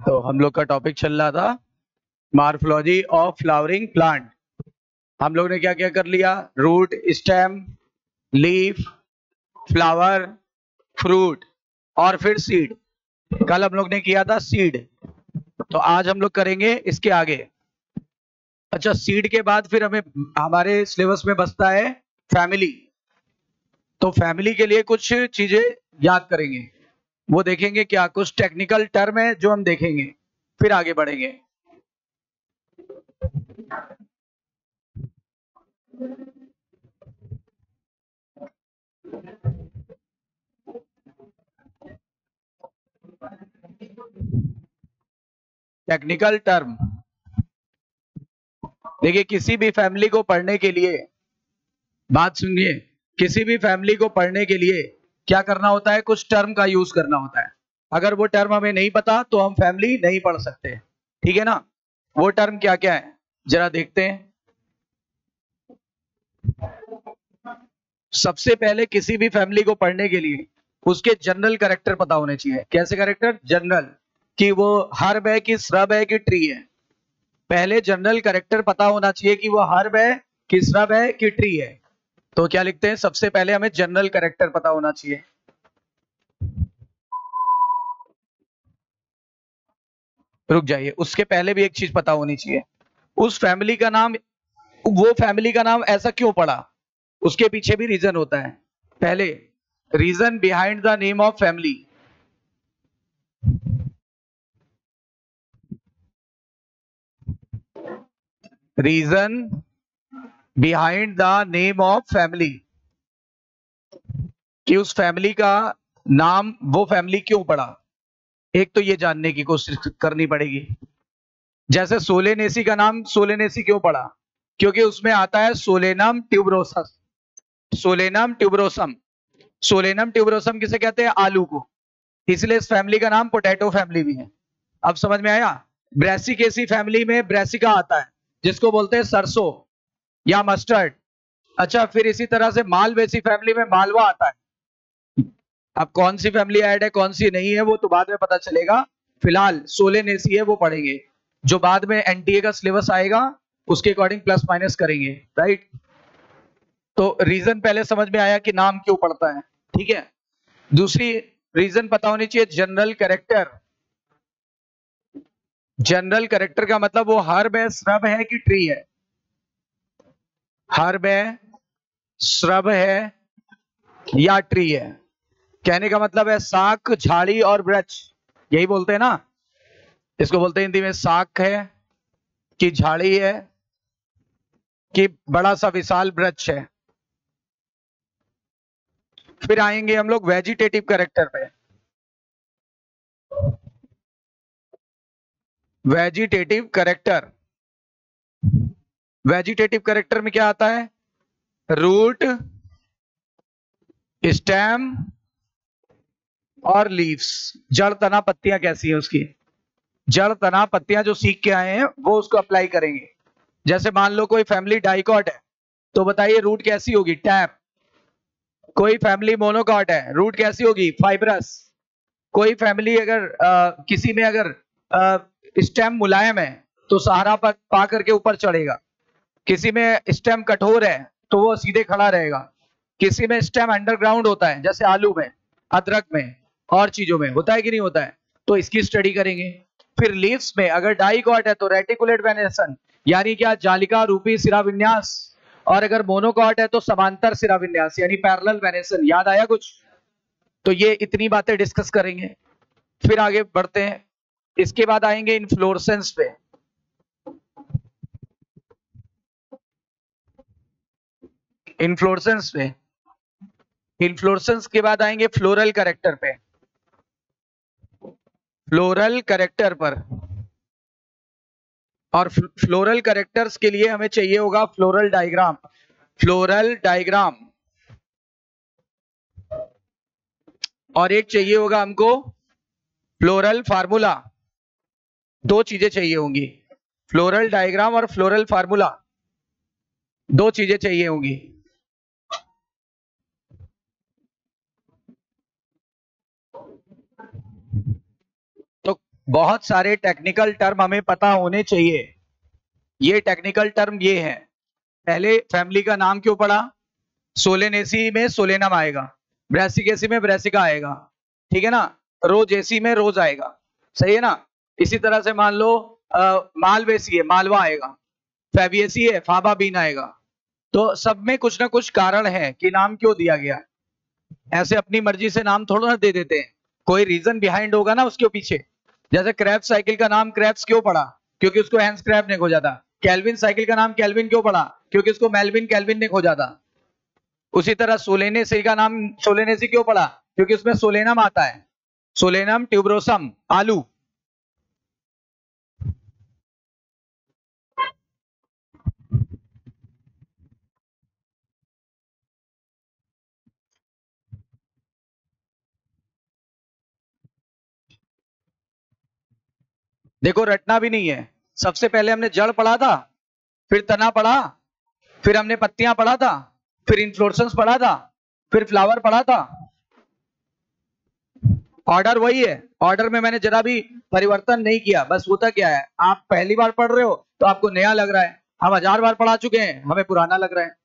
तो हम लोग का टॉपिक चल रहा था मॉर्फोलॉजी ऑफ फ्लावरिंग प्लांट। हम लोग ने क्या क्या कर लिया? Root, stem, leaf, flower, fruit और फिर सीड। कल हम लोग ने किया था सीड, तो आज हम लोग करेंगे इसके आगे। अच्छा, सीड के बाद फिर हमें हमारे सिलेबस में बचता है फैमिली। तो फैमिली के लिए कुछ चीजें याद करेंगे, वो देखेंगे क्या कुछ टेक्निकल टर्म है जो हम देखेंगे, फिर आगे बढ़ेंगे। टेक्निकल टर्म देखिए, किसी भी फैमिली को पढ़ने के लिए, बात सुनिए, किसी भी फैमिली को पढ़ने के लिए क्या करना होता है? कुछ टर्म का यूज करना होता है। अगर वो टर्म हमें नहीं पता तो हम फैमिली नहीं पढ़ सकते, ठीक है ना? वो टर्म क्या क्या है जरा देखते हैं। सबसे पहले किसी भी फैमिली को पढ़ने के लिए उसके जनरल कैरेक्टर पता होने चाहिए। कैसे कैरेक्टर? जनरल, कि वो हर्ब है कि श्रब है कि ट्री है। पहले जनरल कैरेक्टर पता होना चाहिए कि वो हर्ब है कि श्रब है कि ट्री है। तो क्या लिखते हैं? सबसे पहले हमें जनरल कैरेक्टर पता होना चाहिए। रुक जाइए, उसके पहले भी एक चीज पता होनी चाहिए। उस फैमिली का नाम, वो फैमिली का नाम ऐसा क्यों पड़ा, उसके पीछे भी रीजन होता है। पहले reason behind the name of family. Reason behind the name of family, कि उस फैमिली का नाम वो फैमिली क्यों पड़ा, एक तो ये जानने की कोशिश करनी पड़ेगी। जैसे सोलेनेसी का नाम सोलेनेसी क्यों पड़ा? क्योंकि उसमें आता है solanum tuberosus, solanum tuberosum. Solanum tuberosum किसे कहते हैं? आलू को। इसलिए इस फैमिली का नाम पोटैटो फैमिली भी है। अब समझ में आया? ब्रेसिकेसी फैमिली में ब्रेसिका आता है, जिसको बोलते हैं सरसों या मस्टर्ड। अच्छा, फिर इसी तरह से मालवेसी फैमिली में मालवा आता है। अब कौन सी फैमिली ऐड है कौन सी नहीं है वो तो बाद में पता चलेगा। फिलहाल सोलेनेसी है वो पढ़ेंगे, जो बाद में एनटीए का सिलेबस आएगा उसके अकॉर्डिंग प्लस माइनस करेंगे, राइट? तो रीजन पहले समझ में आया कि नाम क्यों पड़ता है, ठीक है। दूसरी रीजन पता होनी चाहिए, जनरल कैरेक्टर। जनरल कैरेक्टर का मतलब वो हर्ब है, श्रब है कि ट्री है। हर्ब है, श्रब है या ट्री है। कहने का मतलब है शाक, झाड़ी और वृक्ष, यही बोलते हैं ना। इसको बोलते हैं हिंदी में शाक है कि झाड़ी है कि बड़ा सा विशाल वृक्ष है। फिर आएंगे हम लोग वेजिटेटिव कैरेक्टर पे। वेजिटेटिव कैरेक्टर, वेजिटेटिव कैरेक्टर में क्या आता है? रूट, स्टेम और लीव्स। जड़, तना, पत्तियां कैसी है उसकी। जड़, तना, पत्तियां जो सीख के आए हैं वो उसको अप्लाई करेंगे। जैसे मान लो कोई फैमिली डाइकॉट है, तो बताइए रूट कैसी होगी? टैप। कोई फैमिली मोनोकॉट है, रूट कैसी होगी? फाइब्रस। कोई फैमिली अगर किसी में अगर स्टेम मुलायम है तो सहारा पा करके ऊपर चढ़ेगा। किसी में स्टेम कठोर है तो वो सीधे खड़ा रहेगा। किसी में स्टेम अंडरग्राउंड होता है, जैसे आलू में, अदरक में और चीजों में होता है कि नहीं होता है, तो इसकी स्टडी करेंगे। फिर लीव्स में अगर डाइकॉट है तो रेटिकुलेट वेनेसन, यानी क्या? जालिका रूपी सिरा विन्यास। और अगर मोनोकॉट है तो समांतर सिरा विन्यास यानी पैरेलल वेनेसन। याद आया कुछ? तो ये इतनी बातें डिस्कस करेंगे, फिर आगे बढ़ते हैं। इसके बाद आएंगे इन्फ्लोरेसेंस पे। इन्फ्लोरेसेंस पे, इन्फ्लोरेसेंस के बाद आएंगे फ्लोरल कैरेक्टर पे। फ्लोरल कैरेक्टर पर, और फ्लोरल कैरेक्टर्स के लिए हमें चाहिए होगा फ्लोरल डायग्राम। फ्लोरल डायग्राम, और एक चाहिए होगा हमको फ्लोरल फार्मूला। दो चीजें चाहिए होंगी, फ्लोरल डायग्राम और फ्लोरल फार्मूला, दो चीजें चाहिए होंगी। तो बहुत सारे टेक्निकल टर्म हमें पता होने चाहिए। ये टेक्निकल टर्म ये है। पहले फैमिली का नाम क्यों पड़ा? सोलेनेसी में सोलेनम आएगा, ब्रासिकेसी में ब्रासिका आएगा, ठीक है ना, रोजेसी में रोज आएगा, सही है ना। इसी तरह से मान लो मालवेसी है, मालवा आएगा, फैबियसी है, फाबा बीन आएगा। तो सब में कुछ ना कुछ कारण है कि नाम क्यों दिया गया। ऐसे अपनी मर्जी से नाम थोड़ा ना दे देते हैं, कोई रीजन बिहाइंड होगा ना उसके पीछे। जैसे क्रैब्स साइकिल का नाम क्रैब्स क्यों पड़ा? क्योंकि उसको हैंस क्रैब ने खोजा था। कैल्विन साइकिल का नाम कैल्विन क्यों पड़ा? क्योंकि उसको मेल्विन कैल्विन ने खोजा था। उसी तरह सोलेनेसी का नाम सोलेनेसी क्यों पड़ा? क्योंकि उसमें सोलेनम आता है, सोलेनम ट्यूबरोसम, आलू। देखो रटना भी नहीं है, सबसे पहले हमने जड़ पढ़ा था, फिर तना पढ़ा, फिर हमने पत्तियां पढ़ा था, फिर इन्फ्लोरेसेंस पढ़ा था, फिर फ्लावर पढ़ा था। ऑर्डर वही है, ऑर्डर में मैंने जरा भी परिवर्तन नहीं किया। बस होता क्या है, आप पहली बार पढ़ रहे हो तो आपको नया लग रहा है, हम 1000 बार पढ़ा चुके हैं, हमें पुराना लग रहा है।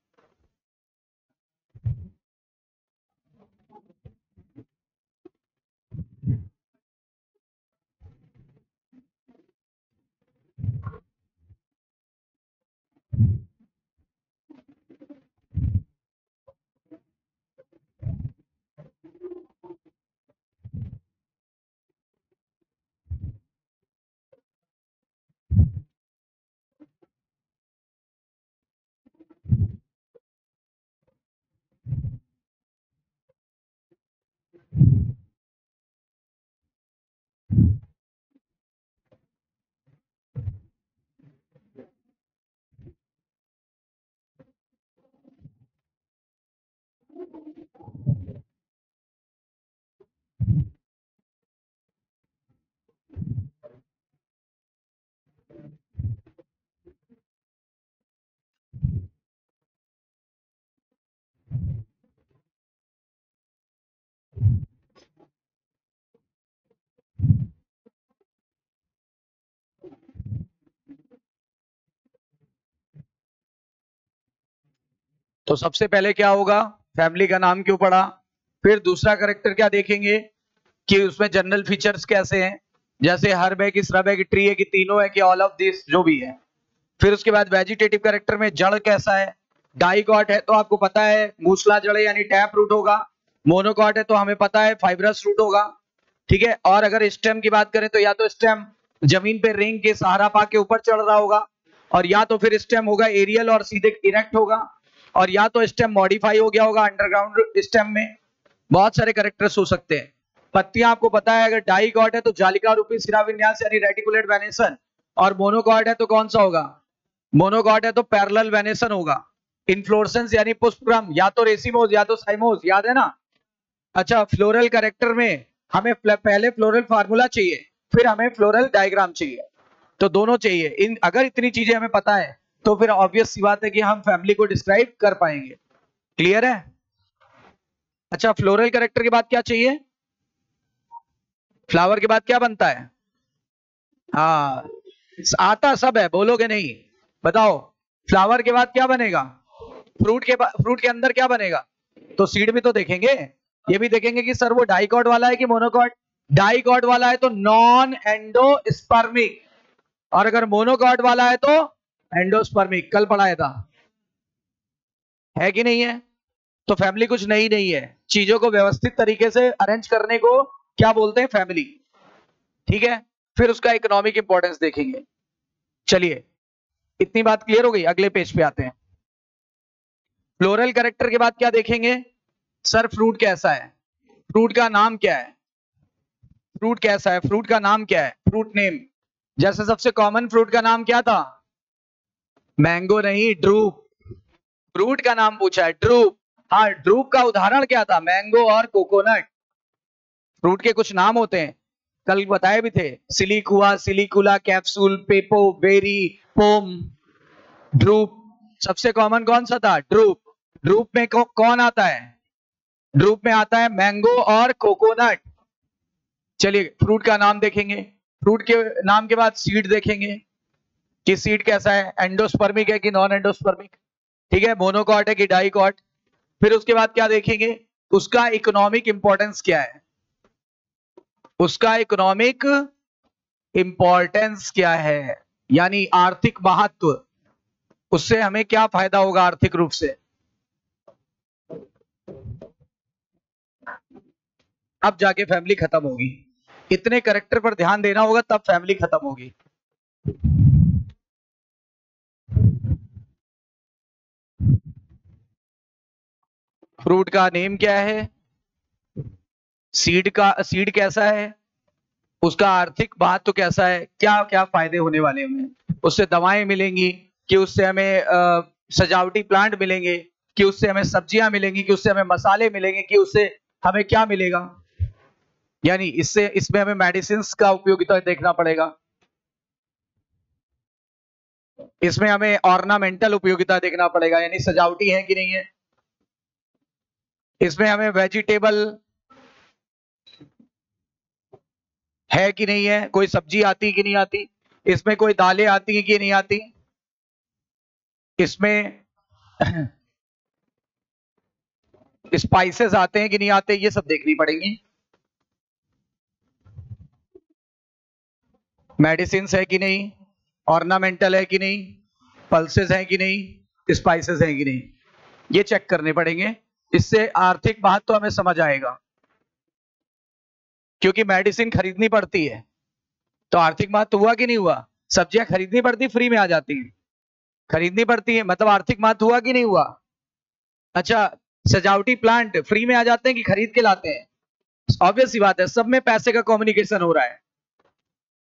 तो सबसे पहले क्या होगा, फैमिली का नाम क्यों पढ़ा। फिर दूसरा करेक्टर क्या देखेंगे कि उसमें जनरल फीचर्स कैसे हैं, जैसे हर्ब है कि श्रब है कि ट्री है कि तीनों है कि ऑल ऑफ दिस, जो भी है। फिर उसके बाद वेजिटेटिव करेक्टर में जड़ कैसा है। डाइकॉट है तो आपको पता है मूसला जड़ यानी टैप रूट होगा। मोनोकॉट है तो हमें पता है फाइब्रस रूट होगा, ठीक है। और अगर स्टेम की बात करें तो या तो स्टेम जमीन पे रिंग के सहारा पा के ऊपर चढ़ रहा होगा, और या तो फिर स्टेम होगा एरियल और सीधे इरेक्ट होगा, और या तो स्टेम मॉडिफाई हो गया होगा अंडरग्राउंड स्टेम में। बहुत सारे करेक्टर्स हो सकते हैं। पत्तियां आपको पता है, अगर डाइकॉट है तो जालिका रूपी सिरा विन्यास यानी रेटिकुलेट वेनेसन, और मोनोकॉट है तो कौन सा होगा, मोनोकॉट है तो पैरेलल वेनेसन होगा। इन्फ्लोरेसेंस यानी पुष्पक्रम या तो रेसिमोस या तो साइमोस, याद है ना। अच्छा, फ्लोरल कैरेक्टर में हमें पहले फ्लोरल फार्मूला चाहिए, फिर हमें फ्लोरल डायग्राम चाहिए, तो दोनों चाहिए। इन अगर इतनी चीजें हमें पता है तो फिर ऑब्वियस सी बात है कि हम फैमिली को डिस्क्राइब कर पाएंगे। क्लियर है? अच्छा, फ्लोरल कैरेक्टर के बाद क्या चाहिए, फ्लावर के बाद क्या बनता है? हाँ, आता सब है, बोलोगे नहीं, बताओ। फ्लावर के बाद क्या बनेगा? फ्रूट के अंदर क्या बनेगा? तो सीड भी तो देखेंगे, ये भी देखेंगे कि सर वो डाइकॉट वाला है कि मोनोकॉट। डाइकॉट वाला है तो नॉन एंडोस्पर्मिक, और अगर मोनोकॉट वाला है तो एंडोस्पर्मिक। कल पढ़ाया था, है कि नहीं है? तो फैमिली कुछ नई नहीं है, चीजों को व्यवस्थित तरीके से अरेंज करने को क्या बोलते हैं, फैमिली, ठीक है। फिर उसका इकोनॉमिक इंपॉर्टेंस देखेंगे। चलिए, इतनी बात क्लियर हो गई, अगले पेज पे आते हैं। फ्लोरल कैरेक्टर के बाद क्या देखेंगे, सर फ्रूट कैसा है, फ्रूट का नाम क्या है, फ्रूट कैसा है, फ्रूट का नाम क्या है, फ्रूट नेम। जैसे सबसे कॉमन फ्रूट का नाम क्या था, मैंगो नहीं, ड्रूप। फ्रूट का नाम पूछा है, ड्रूप। हाँ, ड्रूप का उदाहरण क्या था, मैंगो और कोकोनट। फ्रूट के कुछ नाम होते हैं, कल बताए भी थे, siliqua, सिलिकुला, capsule, पेपो, berry, pome, drupe. सबसे कॉमन कौन सा था, ड्रूप। ड्रूप में कौन आता है, ड्रूप में आता है मैंगो और कोकोनट। चलिए फ्रूट का नाम देखेंगे। फ्रूट के नाम के बाद सीड देखेंगे कि सीड कैसा है, एंडोस्पर्मिक है कि नॉन एंडोस्पर्मिक, ठीक है, मोनोकॉट है कि डाइकॉट। फिर उसके बाद क्या देखेंगे, उसका इकोनॉमिक इंपॉर्टेंस क्या है, उसका इकोनॉमिक इंपॉर्टेंस क्या है, यानी आर्थिक महत्व, उससे हमें क्या फायदा होगा आर्थिक रूप से। अब जाके फैमिली खत्म होगी, इतने करेक्टर पर ध्यान देना होगा तब फैमिली खत्म होगी। फ्रूट का नेम क्या है, सीड कैसा है, उसका आर्थिक महत्व कैसा है, क्या क्या फायदे होने वाले हमें, उससे दवाएं मिलेंगी कि उससे हमें सजावटी प्लांट मिलेंगे कि उससे हमें सब्जियां मिलेंगी कि उससे हमें मसाले मिलेंगे कि उससे हमें क्या मिलेगा, यानी इससे इसमें हमें मेडिसिन का उपयोगिता देखना पड़ेगा, इसमें हमें ऑर्नामेंटल उपयोगिता देखना पड़ेगा, यानी सजावटी है कि नहीं है, इसमें हमें वेजिटेबल है कि नहीं है, कोई सब्जी आती कि नहीं आती, इसमें कोई दालें आती कि नहीं आती, इसमें स्पाइसेस आते हैं कि नहीं आते, ये सब देखनी पड़ेंगी। मेडिसिन है कि नहीं, ऑर्नामेंटल है कि नहीं, पल्सेस है कि नहीं, स्पाइसेस है कि नहीं, ये चेक करने पड़ेंगे। इससे आर्थिक महत्व तो हमें समझ आएगा, क्योंकि मेडिसिन खरीदनी पड़ती है तो आर्थिक महत्व हुआ कि नहीं हुआ, सब्जियां खरीदनी पड़ती फ्री में आ जाती है, खरीदनी पड़ती है मतलब आर्थिक महत्व हुआ कि नहीं हुआ। अच्छा, सजावटी प्लांट फ्री में आ जाते हैं कि खरीद के लाते हैं, ऑब्वियस सी बात है, सब में पैसे का कम्युनिकेशन हो रहा है,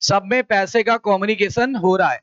सब में पैसे का कम्युनिकेशन हो रहा है।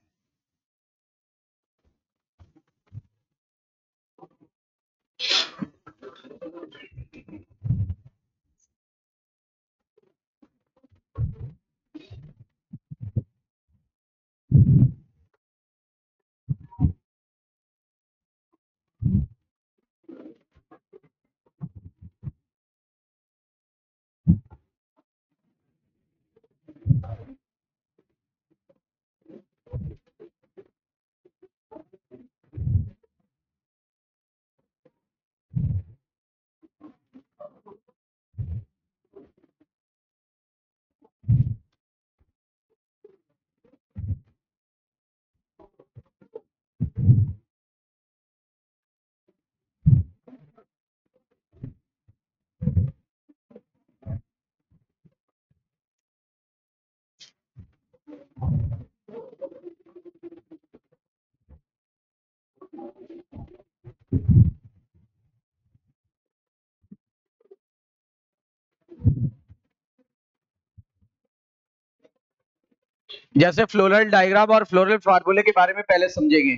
जैसे फ्लोरल डायग्राम और फ्लोरल फार्मूले के बारे में पहले समझेंगे,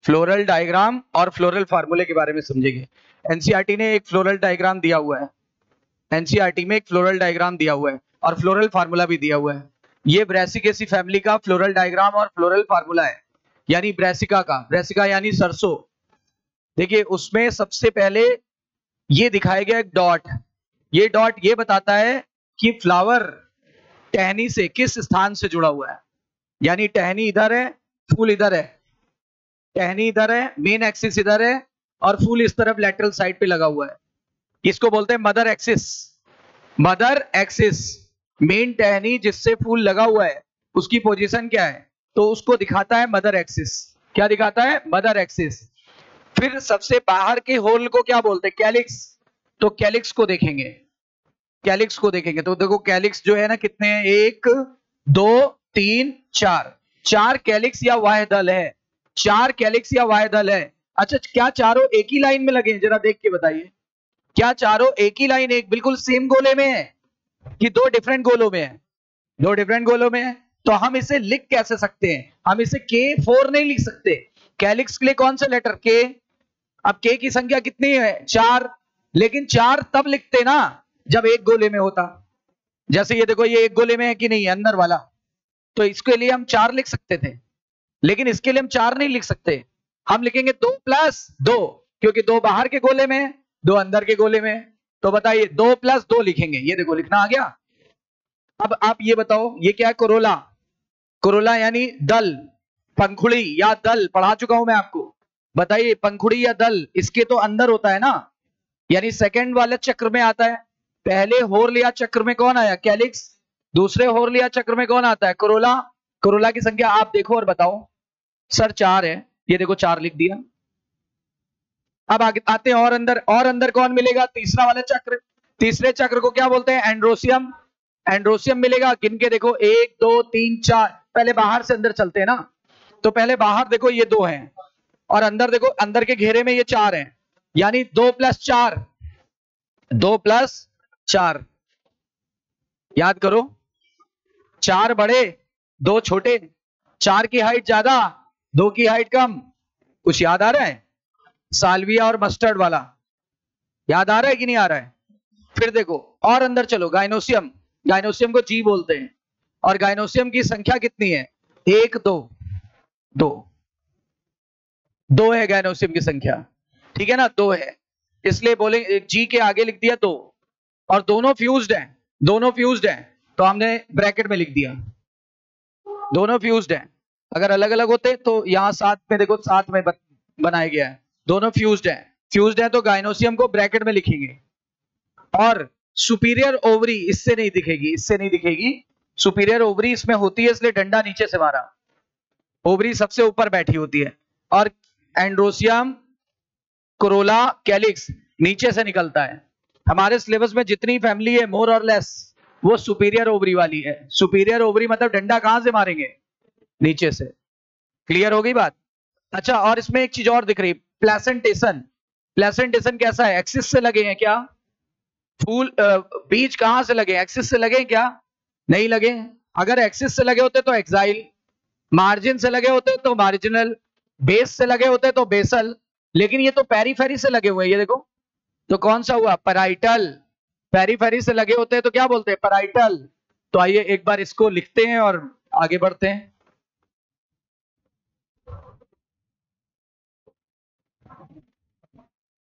फ्लोरल डायग्राम और फ्लोरल फार्मूले के बारे में समझेंगे। एनसीईआरटी ने एक फ्लोरल डायग्राम दिया हुआ है, एनसीईआरटी में एक फ्लोरल डायग्राम दिया हुआ है और फ्लोरल फार्मूला भी दिया हुआ है। ये ब्रेसिकेसी फैमिली का फ्लोरल डायग्राम और फ्लोरल फार्मूला है, यानी ब्रेसिका का, ब्रेसिका यानी सरसों। देखिए उसमें सबसे पहले ये दिखाया गया एक डॉट, ये डॉट ये बताता है कि फ्लावर टहनी से किस स्थान से जुड़ा हुआ है, यानी टहनी इधर है, फूल इधर है, टहनी इधर है, मेन एक्सिस इधर है और फूल इस तरफ लेटरल साइड पे लगा हुआ है, इसको बोलते हैं mother axis. Mother axis, main टहनी जिससे फूल लगा हुआ है उसकी पोजीशन क्या है, तो उसको दिखाता है मदर एक्सिस। क्या दिखाता है, मदर एक्सिस। फिर सबसे बाहर के होल को क्या बोलते हैं, कैलिक्स। तो कैलिक्स को देखेंगे, कैलिक्स को देखेंगे तो देखो कैलिक्स जो है ना कितने हैं, 1 2 3 4, 4 कैलिक्स या वाह्य दल है, 4 कैलिक्स या वाह्य दल है। अच्छा, क्या चारों एक ही लाइन में लगे हैं, जरा देख के बताइए, क्या चारों एक ही लाइन, एक बिल्कुल सेम गोले में है कि दो डिफरेंट गोलों में है, दो डिफरेंट गोलों में है। तो हम इसे लिख कैसे सकते हैं, हम इसे K4 नहीं लिख सकते, कैलिक्स के लिए कौन सा लेटर K, अब K की संख्या कितनी है, 4, लेकिन 4 तब लिखते ना जब एक गोले में होता, जैसे ये देखो ये एक गोले में है कि नहीं है अंदर वाला, तो इसके लिए हम 4 लिख सकते थे, लेकिन इसके लिए हम 4 नहीं लिख सकते, हम लिखेंगे 2+2, क्योंकि 2 बाहर के गोले में है, 2 अंदर के गोले में है। तो बताइए 2+2 लिखेंगे, ये देखो लिखना आ गया, अब आप ये बताओ, ये क्या है? कोरोला। कोरोला यानी दल, पंखुड़ी या दल, पढ़ा चुका हूं मैं आपको। बताइए, पंखुड़ी या दल इसके तो अंदर होता है ना, यानी सेकंड वाले चक्र में आता है। पहले होरलिया चक्र में कौन आया? कैलिक्स। दूसरे होरलिया चक्र में कौन आता है? कोरोला। कोरोला की संख्या आप देखो और बताओ। सर 4 है, ये देखो 4 लिख दिया। अब आगे आते हैं, और अंदर कौन मिलेगा? तीसरा वाला चक्र। तीसरे चक्र को क्या बोलते हैं? एंड्रोसियम। एंड्रोसियम मिलेगा, गिन के देखो, 1 2 3 4। पहले बाहर से अंदर चलते हैं ना, तो पहले बाहर देखो, ये 2 हैं, और अंदर देखो, अंदर के घेरे में ये 4 हैं, यानी 2 + 4। 2 + 4, याद करो। 4 बड़े, 2 छोटे। 4 की हाइट ज्यादा, 2 की हाइट कम। कुछ याद आ रहा है? साल्विया और मस्टर्ड वाला याद आ रहा है कि नहीं आ रहा है? फिर देखो, और अंदर चलो, गाइनोसियम। गाइनोसियम को जी बोलते हैं, और गाइनोसियम की संख्या कितनी है? 1 2 2। 2 है गाइनोसियम की संख्या, ठीक है ना? 2 है, इसलिए बोले जी के आगे लिख दिया 2। और दोनों फ्यूज्ड हैं, दोनों फ्यूज्ड हैं, तो हमने ब्रैकेट में लिख दिया दोनों फ्यूज्ड हैं। अगर अलग अलग होते तो यहाँ साथ में देखो, साथ में बनाया गया है, दोनों फ्यूज्ड हैं। फ्यूज्ड है तो गाइनोसियम को ब्रैकेट में लिखेंगे। और सुपीरियर ओवरी इससे नहीं दिखेगी, इससे नहीं दिखेगी। सुपीरियर ओवरी इसमें होती है, इसलिए डंडा नीचे से मारा, ओवरी सबसे ऊपर बैठी होती है। और एंड्रोसियम, कोरोला, कैलिक्स नीचे से निकलता है। हमारे सिलेबस में जितनी फैमिली है मोर और लेस, वो सुपीरियर ओवरी वाली है। सुपीरियर ओवरी मतलब डंडा कहां से मारेंगे? नीचे से। क्लियर हो गई बात? अच्छा, और इसमें एक चीज और दिख रही, प्लेसेंटेशन। प्लेसेंटेशन कैसा है? एक्सिस से लगे हैं क्या? फूल बीज कहां से लगे? एक्सिस से लगे क्या? नहीं लगे। अगर एक्सिस से लगे होते तो एक्साइल, मार्जिन से लगे होते तो मार्जिनल, बेस से लगे होते तो बेसल, लेकिन ये तो पेरीफेरी से लगे हुए हैं, ये देखो। तो कौन सा हुआ? पैराइटल। पेरीफेरी से लगे होते हैं तो क्या बोलते हैं? पैराइटल। तो आइए एक बार इसको लिखते हैं और आगे बढ़ते हैं।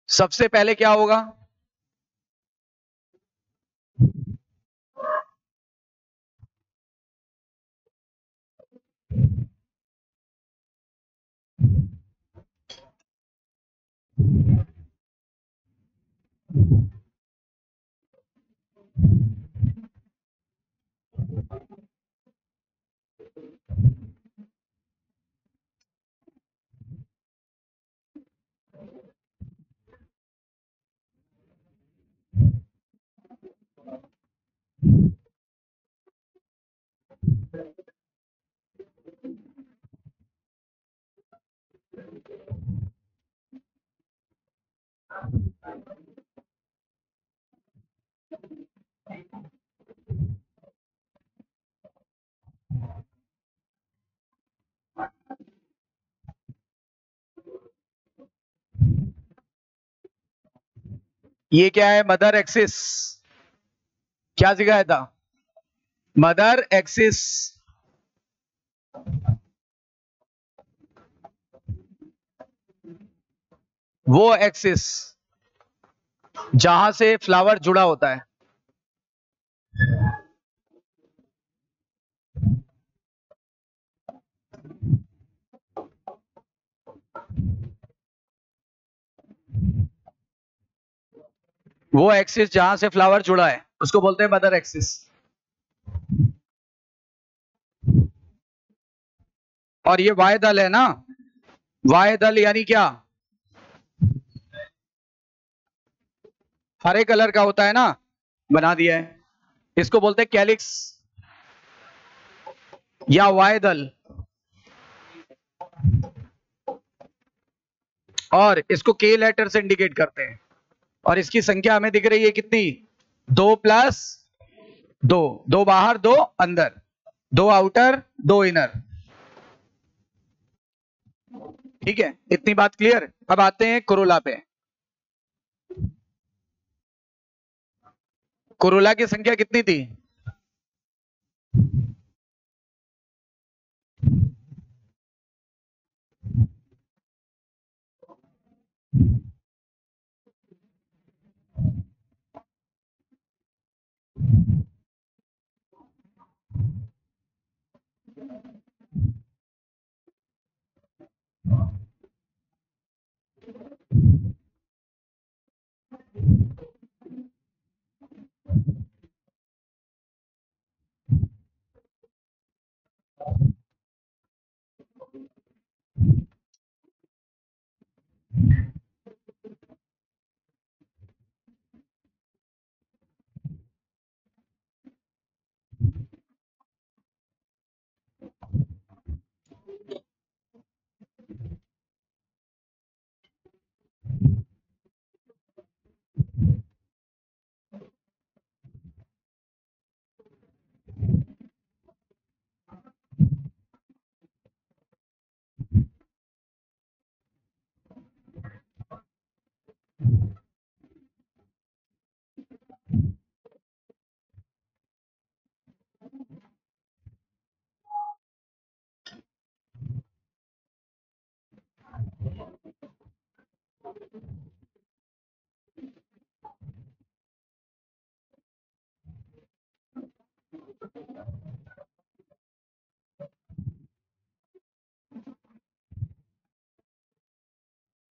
सबसे पहले क्या होगा? ये क्या है? Mother axis. क्या सिखाया था? Mother axis. वो एक्सिस जहां से फ्लावर जुड़ा होता है। वो एक्सिस जहां से फ्लावर जुड़ा है उसको बोलते हैं मदर एक्सिस। और ये वाय दल है ना, वाय दल यानी क्या? हरे कलर का होता है ना, बना दिया है। इसको बोलते हैं कैलिक्स या वाय दल। और इसको के लेटर से इंडिकेट करते हैं। और इसकी संख्या हमें दिख रही है कितनी? 2 + 2। 2 बाहर, 2 अंदर, 2 आउटर, 2 इनर। ठीक है, इतनी बात क्लियर। अब आते हैं कोरोला पे। कोरोला की संख्या कितनी थी?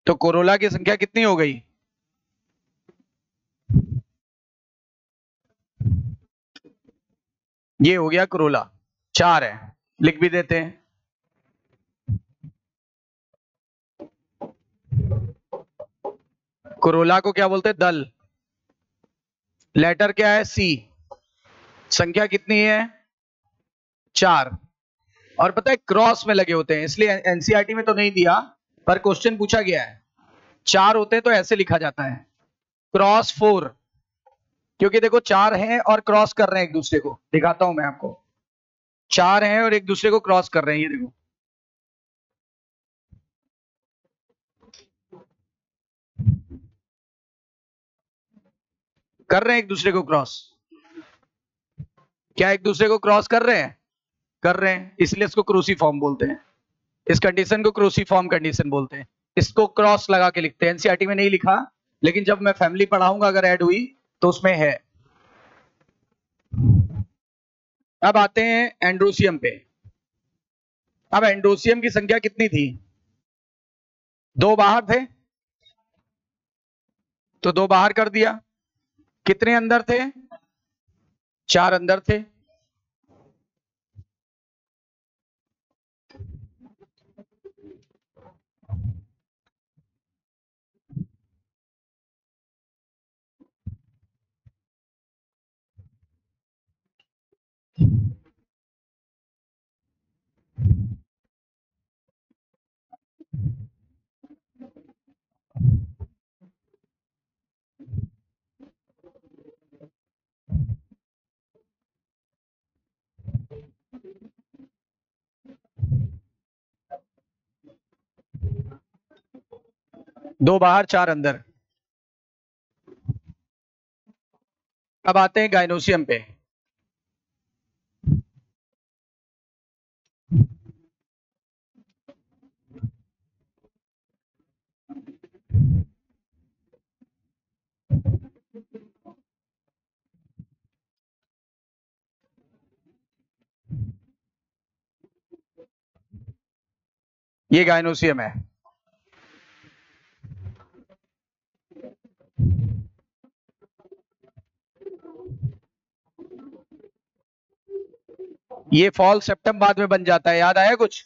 तो कोरोला की संख्या कितनी हो गई? ये हो गया कोरोला, 4 है, लिख भी देते हैं। कोरोला को क्या बोलते हैं? दल। लेटर क्या है? सी। संख्या कितनी है? 4। और पता है क्रॉस में लगे होते हैं, इसलिए एनसीईआरटी में तो नहीं दिया, पर क्वेश्चन पूछा गया है। 4 होते हैं तो ऐसे लिखा जाता है, क्रॉस 4, क्योंकि देखो 4 हैं और क्रॉस कर रहे हैं एक दूसरे को। दिखाता हूं मैं आपको, 4 हैं और एक दूसरे को क्रॉस कर रहे हैं, ये देखो। कर रहे हैं एक दूसरे को क्रॉस। क्या एक दूसरे को क्रॉस कर रहे हैं? कर रहे हैं, इसलिए इसको क्रूसीफॉर्म बोलते हैं। इस कंडीशन को क्रूसीफॉर्म कंडीशन बोलते हैं। इसको क्रॉस लगा के लिखते हैं, एनसीईआरटी में नहीं लिखा, लेकिन जब मैं फैमिली पढ़ाऊंगा अगर ऐड हुई तो उसमें है। अब आते हैं एंड्रोसियम पे। अब एंड्रोसियम की संख्या कितनी थी? 2 बाहर थे, तो 2 बाहर कर दिया। कितने अंदर थे? 4 अंदर थे। दो बाहर 4 अंदर। अब आते हैं गाइनोसियम पे। ये गाइनोसियम है। ये फॉल सेप्टम बाद में बन जाता है, याद आया कुछ?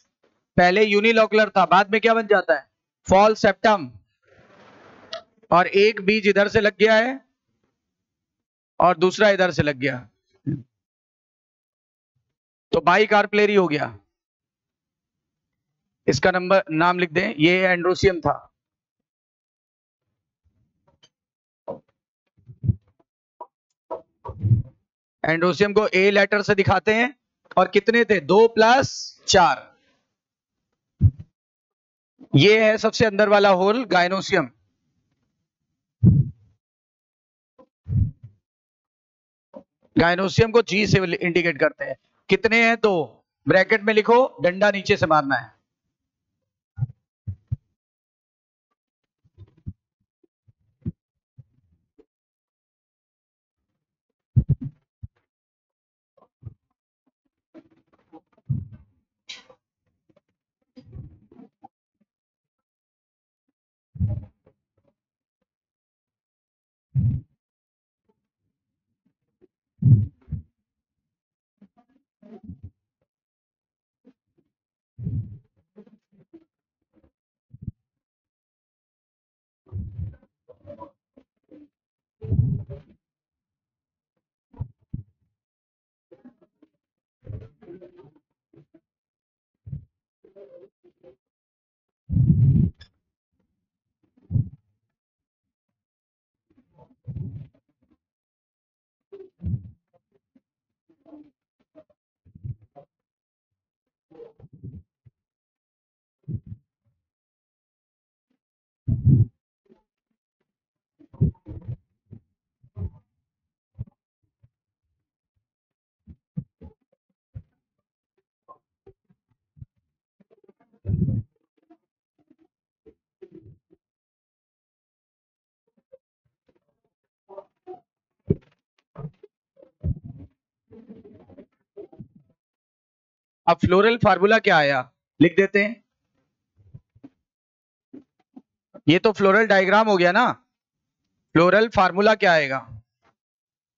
पहले यूनिलोकुलर था, बाद में क्या बन जाता है? Fall septum. और एक बीज इधर से लग गया है और दूसरा इधर से लग गया, तो बाई कार्पलेरी हो गया। इसका नंबर नाम लिख दें, ये एंड्रोसियम था। एंड्रोसियम को ए लेटर से दिखाते हैं। और कितने थे? 2 प्लस 4। ये है सबसे अंदर वाला होल, गाइनोसियम। गाइनोसियम को जी से इंडिकेट करते हैं। कितने हैं? 2। ब्रैकेट में लिखो, डंडा नीचे से मारना है। अब फ्लोरल फार्मूला क्या आया, लिख देते हैं। ये तो फ्लोरल डायग्राम हो गया ना। फ्लोरल फार्मूला क्या आएगा?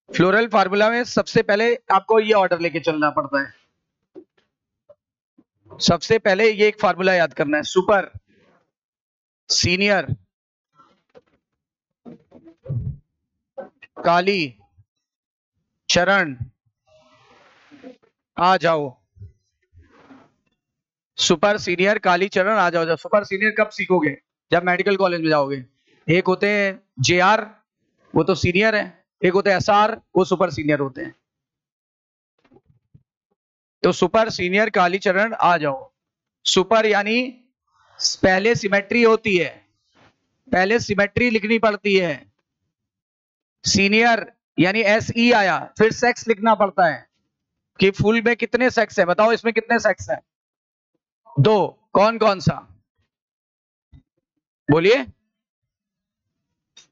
फ्लोरल फार्मूला में सबसे पहले आपको ये ऑर्डर लेके चलना पड़ता है। सबसे पहले ये एक फार्मूला याद करना है, सुपर सीनियर काली चरण आ जाओ। सुपर सीनियर काली चरण आ जाओ। सुपर सीनियर कब सीखोगे? जब मेडिकल कॉलेज में जाओगे। एक होते हैं जेआर, वो तो सीनियर है। एक होते हैं एसआर, वो सुपर सीनियर होते हैं। तो सुपर सीनियर काली चरण आ जाओ। सुपर यानी पहले सिमेट्री होती है, पहले सिमेट्री लिखनी पड़ती है। सीनियर यानी एस ई आया, फिर सेक्स लिखना पड़ता है कि फुल में कितने सेक्स है, बताओ इसमें कितने सेक्स है? 2। कौन कौन सा? बोलिए।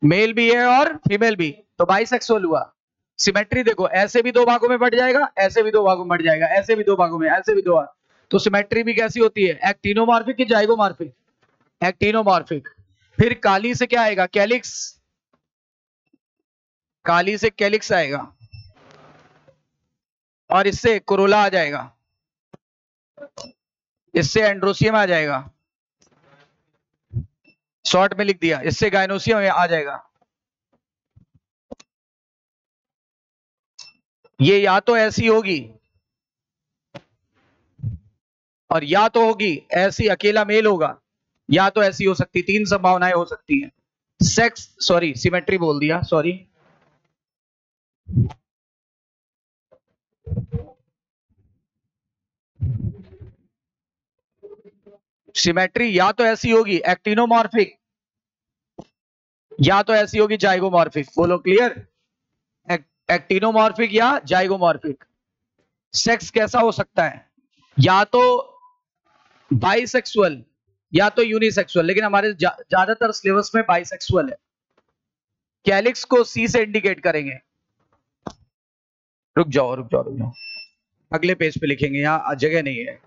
मेल भी है और फीमेल भी, तो बाइसेक्सुअल हुआ। सिमेट्री देखो, ऐसे भी 2 भागों में बढ़ जाएगा, ऐसे भी 2 भागों में बढ़ जाएगा, ऐसे भी 2 भागों में, ऐसे भी 2 तो सिमेट्री भी कैसी होती है? एक्टिनोमॉर्फिक की जाइगोमॉर्फिक? एक्टिनोमॉर्फिक। फिर काली से क्या आएगा? कैलिक्स। काली से कैलिक्स आएगा और इससे कोरोला आ जाएगा, इससे एंड्रोसियम आ जाएगा, शॉर्ट में लिख दिया, इससे गायनोसियम आ जाएगा। ये या तो ऐसी होगी और या तो होगी ऐसी, अकेला मेल होगा, या तो ऐसी हो सकती, 3 संभावनाएं हो सकती हैं। सेक्स, सॉरी सिमेट्री बोल दिया, सॉरी। सिमेट्री या तो ऐसी होगी एक्टिनोमॉर्फिक, या तो ऐसी होगी जाइगोमॉर्फिक। बोलो क्लियर? एक्टिनोमॉर्फिक या जाइगोमॉर्फिक। सेक्स कैसा हो सकता है? या तो बाइसेक्सुअल या तो यूनिसेक्सुअल, लेकिन हमारे ज्यादातर सिलेबस में बाइसेक्सुअल है। कैलिक्स को सी से इंडिकेट करेंगे। रुक जाओ रुक जाओ रुक जाओ, अगले पेज पे लिखेंगे, यहां जगह नहीं है।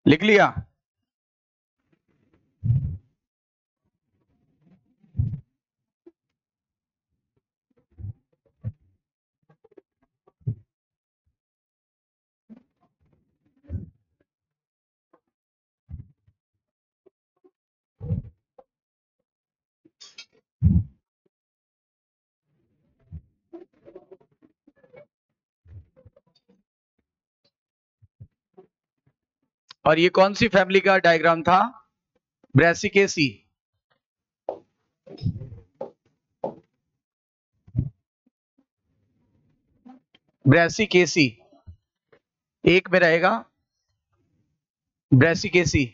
लिख लिया? और ये कौन सी फैमिली का डायग्राम था? ब्रेसिकेसी। ब्रेसिकेसी एक में रहेगा, ब्रेसिकेसी।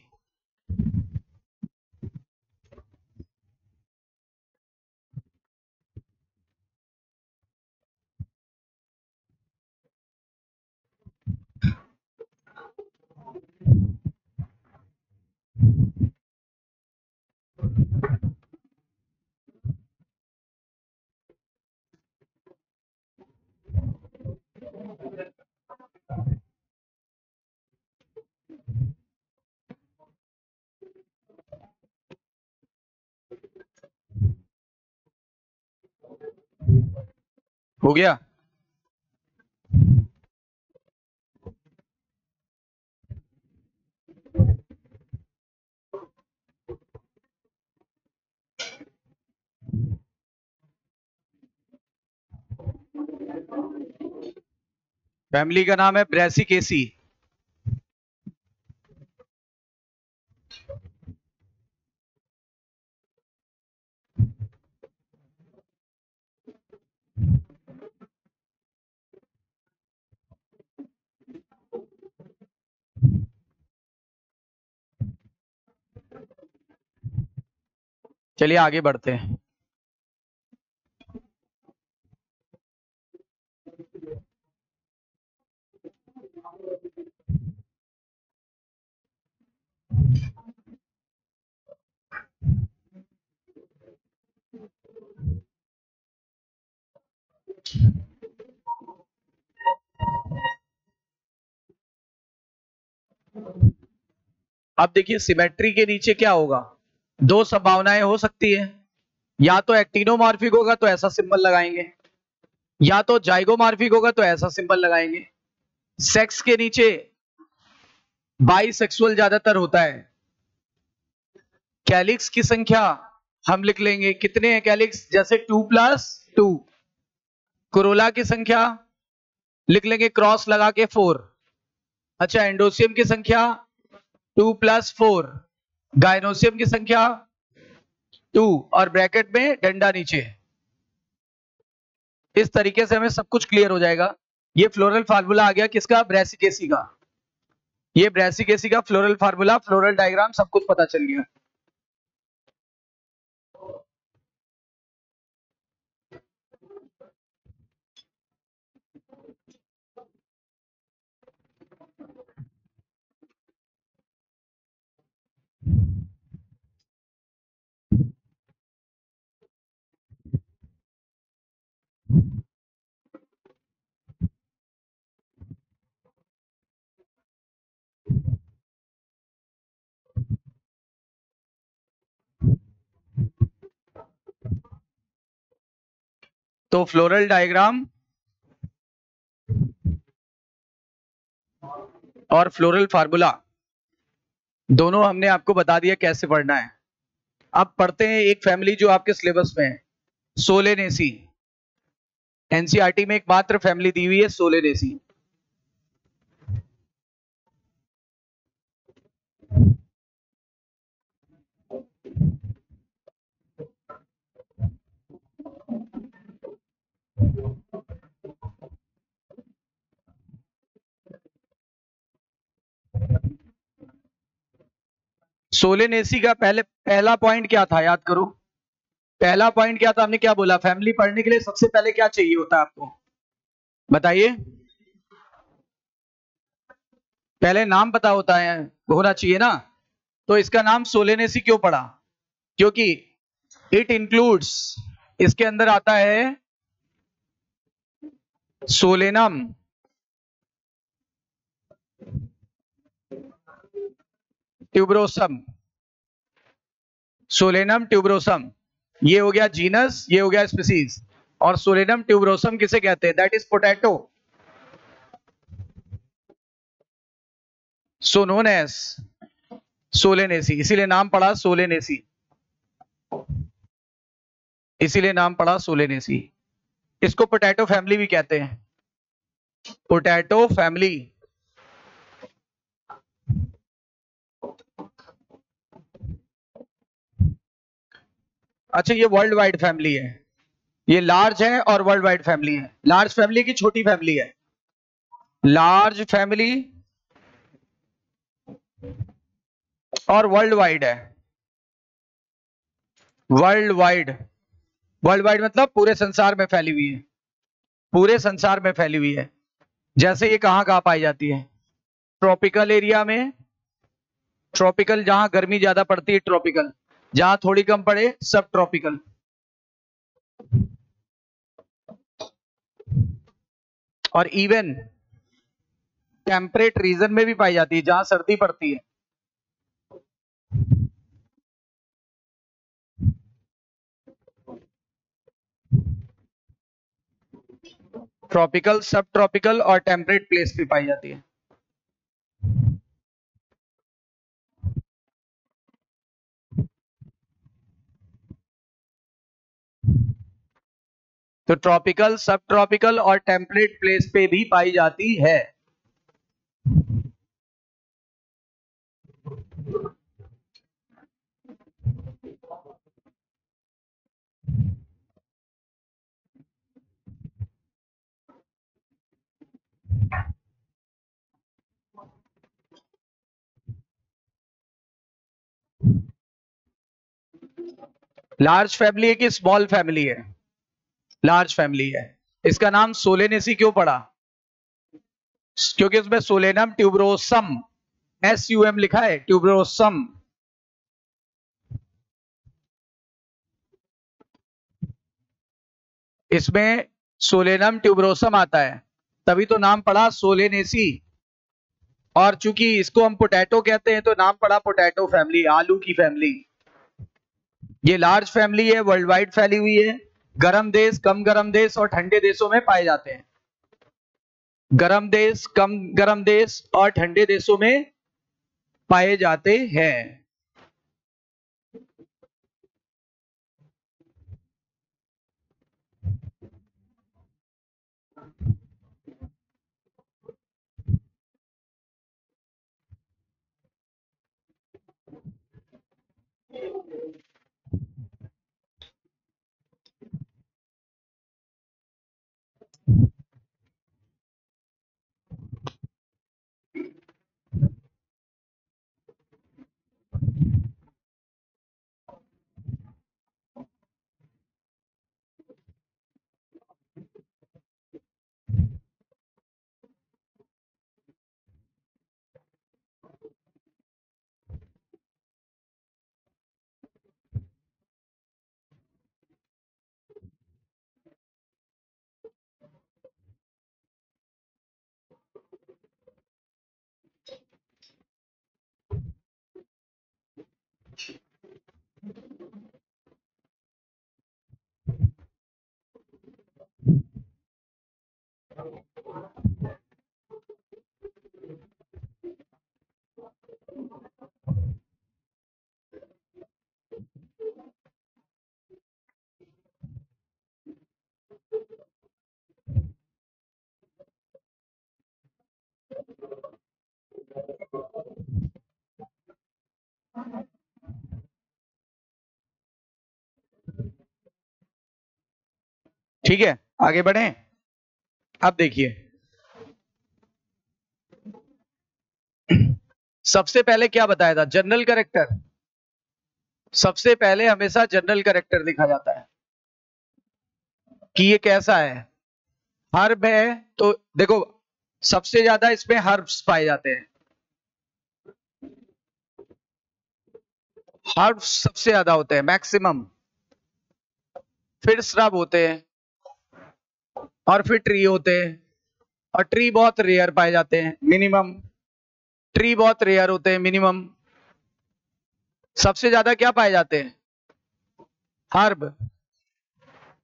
हो गया। फैमिली का नाम है ब्रेसिकेसी। चलिए आगे बढ़ते हैं। अब देखिए सिमेट्री के नीचे क्या होगा, दो संभावनाएं हो सकती है, या तो एक्टिनोमॉर्फिक होगा तो ऐसा सिंबल लगाएंगे, या तो जाइगोमॉर्फिक होगा तो ऐसा सिंबल लगाएंगे। सेक्स के नीचे बाइसेक्सुअल ज्यादातर होता है। कैलिक्स की संख्या हम लिख लेंगे, कितने हैं कैलिक्स, जैसे 2+2। कोरोला की संख्या लिख लेंगे क्रॉस लगा के 4। अच्छा, एंडोसियम की संख्या 2+4, गायनोसियम की संख्या 2 और ब्रैकेट में डंडा नीचे। इस तरीके से हमें सब कुछ क्लियर हो जाएगा। ये फ्लोरल फार्मूला आ गया किसका, ब्रेसिकेसी का। ये ब्रेसिकेसी का फ्लोरल फार्मूला, फ्लोरल डायग्राम, सब कुछ पता चल गया। तो फ्लोरल डायग्राम और फ्लोरल फार्मूला दोनों हमने आपको बता दिया कैसे पढ़ना है। अब पढ़ते हैं एक फैमिली जो आपके सिलेबस में है, सोलेनेसी। एनसीईआरटी में एक मात्र फैमिली दी हुई है, सोलेनेसी। सोलेनेसी का पहला पॉइंट क्या था, याद करो। पहला पॉइंट क्या था, हमने क्या बोला, फैमिली पढ़ने के लिए सबसे पहले क्या चाहिए होता है आपको, बताइए। पहले नाम पता होता है, होना चाहिए ना। तो इसका नाम सोलेनेसी क्यों पड़ा, क्योंकि इट इंक्लूड्स, इसके अंदर आता है सोलेनम ट्यूबरोसम। सोलेनम ट्यूबरोसम, ये हो गया जीनस, ये हो गया स्पीसीज। और सोलेनम ट्यूबरोसम किसे कहते हैं, that is potato, so known as Solanaceae. इसीलिए नाम पड़ा सोलेनेसी, इसीलिए नाम पड़ा सोलेनेसी। इसको पोटैटो फैमिली भी कहते हैं, पोटैटो फैमिली। अच्छा, ये वर्ल्ड वाइड फैमिली है, ये लार्ज है और वर्ल्ड वाइड फैमिली है। लार्ज फैमिली की छोटी फैमिली है, लार्ज फैमिली और वर्ल्ड वाइड है। वर्ल्ड वाइड, वर्ल्ड वाइड मतलब पूरे संसार में फैली हुई है, पूरे संसार में फैली हुई है। जैसे ये कहाँ कहाँ पाई जाती है, ट्रॉपिकल एरिया में, ट्रॉपिकल जहां गर्मी ज्यादा पड़ती है ट्रॉपिकल, जहां थोड़ी कम पड़े सब ट्रॉपिकल। और इवन टेम्परेट रीजन में भी पाई जाती है, जहां सर्दी पड़ती है। ट्रॉपिकल, सब ट्रॉपिकल और टेम्परेट प्लेस पे पाई जाती है। तो ट्रॉपिकल, सब ट्रॉपिकल और टेम्परेट प्लेस पे भी पाई जाती है। लार्ज फैमिली है कि स्मॉल फैमिली है? लार्ज फैमिली है। इसका नाम सोलेनेसी क्यों पड़ा? क्योंकि उसमें सोलेनम ट्यूबरोसम, SUM लिखा है, ट्यूबरोसम। इसमें सोलेनम ट्यूबरोसम आता है, तभी तो नाम पड़ा सोलेनेसी। और चूंकि इसको हम पोटैटो कहते हैं तो नाम पड़ा पोटैटो फैमिली, आलू की फैमिली। ये लार्ज फैमिली है, वर्ल्ड वाइड फैली हुई है। गर्म देश, कम गर्म देश और ठंडे देशों में पाए जाते हैं। गर्म देश, कम गर्म देश और ठंडे देशों में पाए जाते हैं। ठीक है, आगे बढ़े। अब देखिए, सबसे पहले क्या बताया था? General character. सबसे पहले हमेशा जनरल कैरेक्टर देखा जाता है कि ये कैसा है। हर्ब है तो देखो, सबसे ज्यादा इसमें हर्ब्स पाए जाते हैं। हर्ब्स सबसे ज्यादा होते हैं, मैक्सिमम। फिर श्रब होते हैं, और फिर ट्री होते हैं। और ट्री बहुत रेयर पाए जाते हैं, मिनिमम। ट्री बहुत रेयर होते हैं, मिनिमम। सबसे ज्यादा क्या पाए जाते हैं? हर्ब।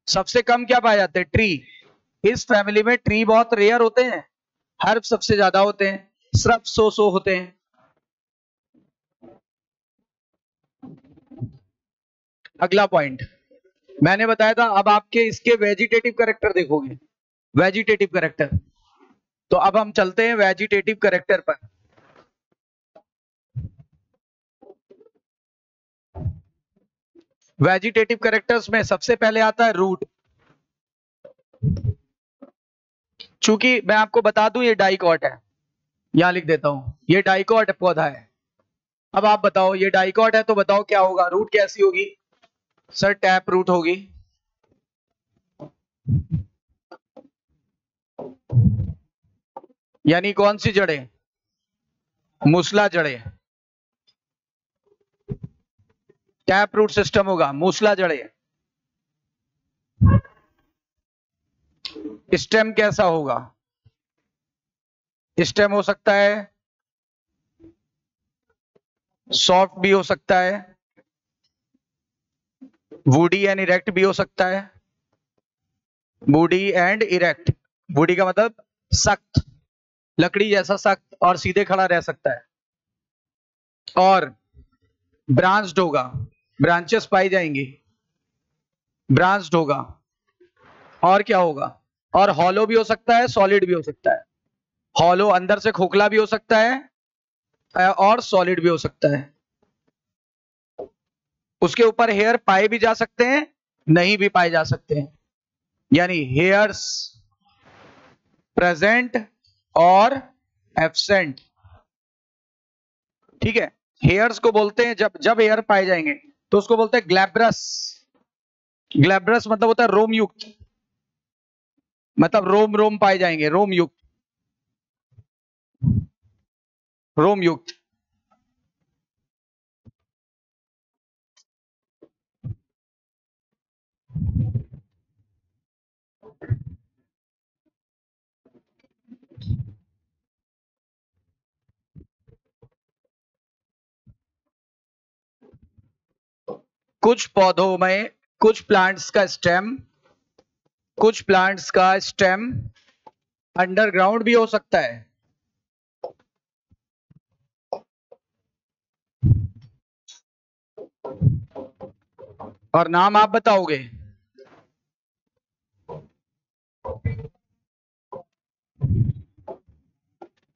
सबसे कम क्या पाए जाते हैं? ट्री। इस फैमिली में ट्री बहुत रेयर होते हैं, हर्ब सबसे ज्यादा होते हैं, श्रब सो होते हैं। अगला पॉइंट मैंने बताया था, अब आपके इसके वेजिटेटिव कैरेक्टर देखोगे। Vegetative character. तो अब हम चलते हैं वेजिटेटिव कैरेक्टर पर। वेजिटेटिव कैरेक्टर्स में सबसे पहले आता है रूट। चूंकि मैं आपको बता दूं ये डाइकॉट है, यहां लिख देता हूं, ये डाइकॉट पौधा है। अब आप बताओ, ये डाइकॉट है तो बताओ क्या होगा? रूट कैसी होगी? सर टैप रूट होगी। यानी कौन सी जड़ें? मूसला जड़ें। टैप रूट सिस्टम होगा, मूसला जड़ें। स्टेम कैसा होगा? स्टेम हो सकता है सॉफ्ट भी हो सकता है, वुडी एंड इरेक्ट भी हो सकता है। Woody and erect. वुडी का मतलब सख्त, लकड़ी जैसा सख्त और सीधे खड़ा रह सकता है। और ब्रांच्ड होगा, ब्रांचेस पाई जाएंगी, ब्रांच्ड होगा। और क्या होगा? और हॉलो भी हो सकता है, सॉलिड भी हो सकता है। हॉलो अंदर से खोखला भी हो सकता है और सॉलिड भी हो सकता है। उसके ऊपर हेयर पाए भी जा सकते हैं, नहीं भी पाए जा सकते हैं, यानी हेयर्स प्रेजेंट और एब्सेंट। ठीक है, हेयर्स को बोलते हैं, जब जब हेयर पाए जाएंगे तो उसको बोलते हैं ग्लैब्रस। ग्लैब्रस मतलब होता है रोम युक्त, मतलब रोम रोम पाए जाएंगे, रोम युक्त, रोम युक्त। कुछ पौधों में, कुछ प्लांट्स का स्टेम, कुछ प्लांट्स का स्टेम अंडरग्राउंड भी हो सकता है। और नाम आप बताओगे?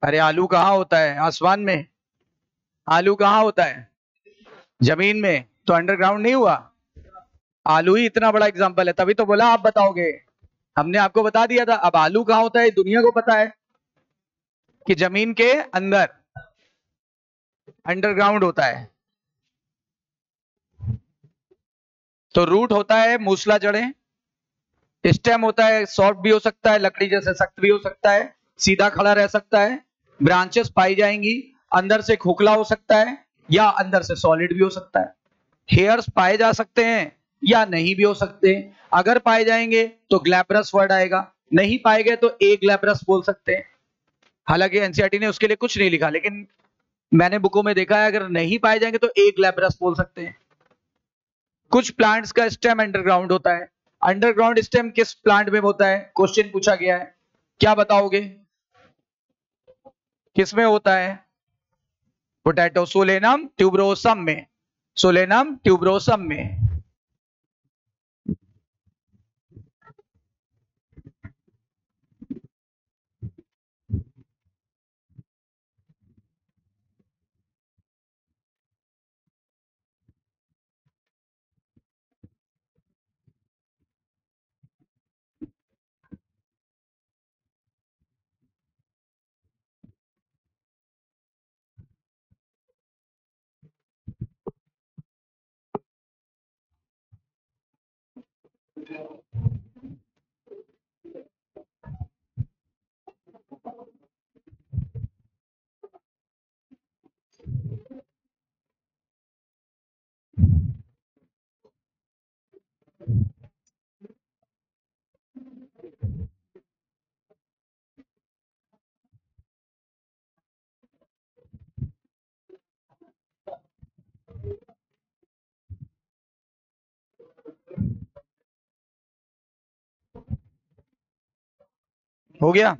अरे आलू कहाँ होता है आसमान में? आलू कहाँ होता है? जमीन में, तो अंडरग्राउंड नहीं हुआ। आलू ही इतना बड़ा एग्जांपल है, तभी तो बोला आप बताओगे। हमने आपको बता दिया था। अब आलू कहाँ होता है दुनिया को पता है कि जमीन के अंदर, अंडरग्राउंड होता है। तो रूट होता है मूसला जड़ें, स्टेम होता है सॉफ्ट भी हो सकता है, लकड़ी जैसे सख्त भी हो सकता है, सीधा खड़ा रह सकता है, ब्रांचेस पाई जाएंगी, अंदर से खोखला हो सकता है या अंदर से सॉलिड भी हो सकता है। हेयर्स पाए जा सकते हैं या नहीं भी हो सकते। अगर पाए जाएंगे तो ग्लैब्रस वर्ड आएगा, नहीं पाए गए तो ए ग्लैब्रस बोल सकते हैं। हालांकि एनसीईआरटी ने उसके लिए कुछ नहीं लिखा, लेकिन मैंने बुकों में देखा है अगर नहीं पाए जाएंगे तो ए ग्लैब्रस बोल सकते हैं। कुछ प्लांट्स का स्टेम अंडरग्राउंड होता है। अंडरग्राउंड स्टेम किस प्लांट में होता है क्वेश्चन पूछा गया है, क्या बताओगे? किस में होता है? पोटैटो, सोलेनम ट्यूबरोसम में, सोलेनम ट्यूबरोसम में। हो गया?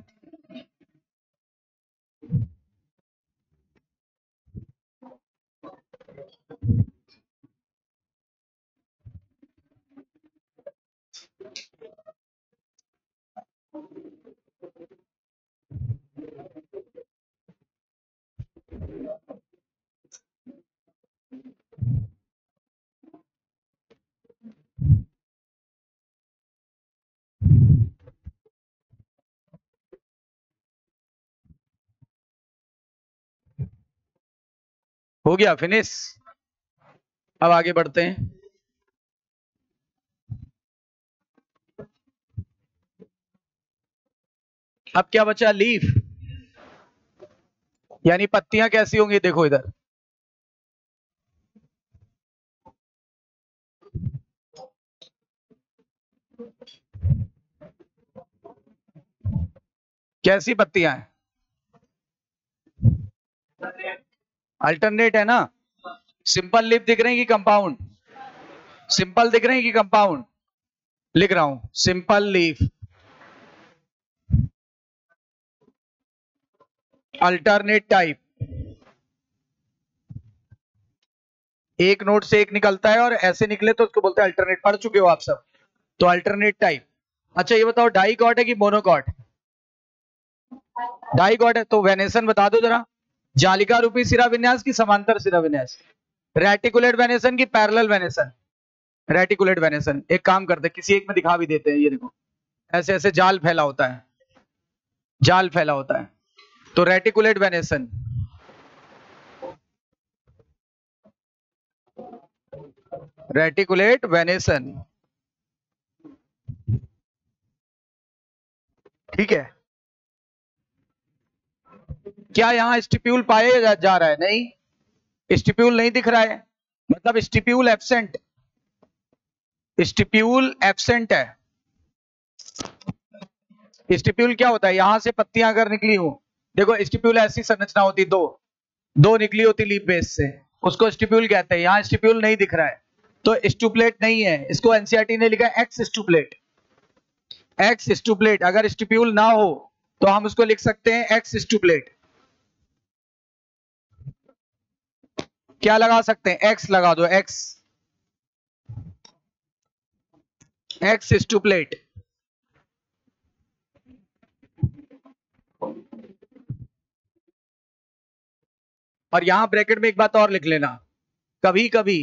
हो गया, फिनिश। अब आगे बढ़ते हैं। अब क्या बचा? लीफ, यानी पत्तियां कैसी होंगी, देखो इधर। कैसी पत्तियां हैं? अल्टरनेट है ना? सिंपल लीफ दिख रहे हैं कि कंपाउंड? सिंपल दिख रहे हैं कि कंपाउंड? लिख रहा हूं, सिंपल लीफ। अल्टरनेट टाइप, एक नोड से एक निकलता है और ऐसे निकले तो उसको बोलते हैं अल्टरनेट। पढ़ चुके हो आप सब, तो अल्टरनेट टाइप। अच्छा ये बताओ डाइकॉट है कि मोनोकॉट? डाइकॉट है, तो वेनेसन बता दो जरा। जालिका रूपी सिरा विन्यास की समांतर सिरा विन्यास? रेटिकुलेट वेनेसन की पैरेलल वेनेसन? Reticulate venation. एक काम करते हैं, किसी एक में दिखा भी देते हैं। ये देखो ऐसे ऐसे जाल फैला होता है, जाल फैला होता है, तो रेटिकुलेट वेनेसन। रेटिकुलेट वेनेसन, ठीक है। क्या यहाँ स्टिप्यूल पाया जा रहा है? नहीं, स्टिप्यूल नहीं दिख रहा है, मतलब स्टिप्यूल एब्सेंट, स्टिप्यूल एब्सेंट है। स्टिप्यूल क्या होता है? यहां से पत्तियां अगर निकली हो, देखो स्टिप्यूल ऐसी संरचना होती, दो दो निकली होती लीफ बेस से, उसको स्टिप्यूल कहते हैं। यहाँ स्टिप्यूल नहीं दिख रहा है, तो स्टुपलेट नहीं है। इसको एनसीईआरटी ने लिखा है एक्स स्टुपलेट। एक्स स्टुपलेट, अगर स्टिप्यूल ना हो तो हम उसको लिख सकते हैं एक्स स्टुपलेट। क्या लगा सकते हैं? एक्स लगा दो, एक्स, एक्स स्टुपलेट। और यहां ब्रैकेट में एक बात और लिख लेना, कभी कभी,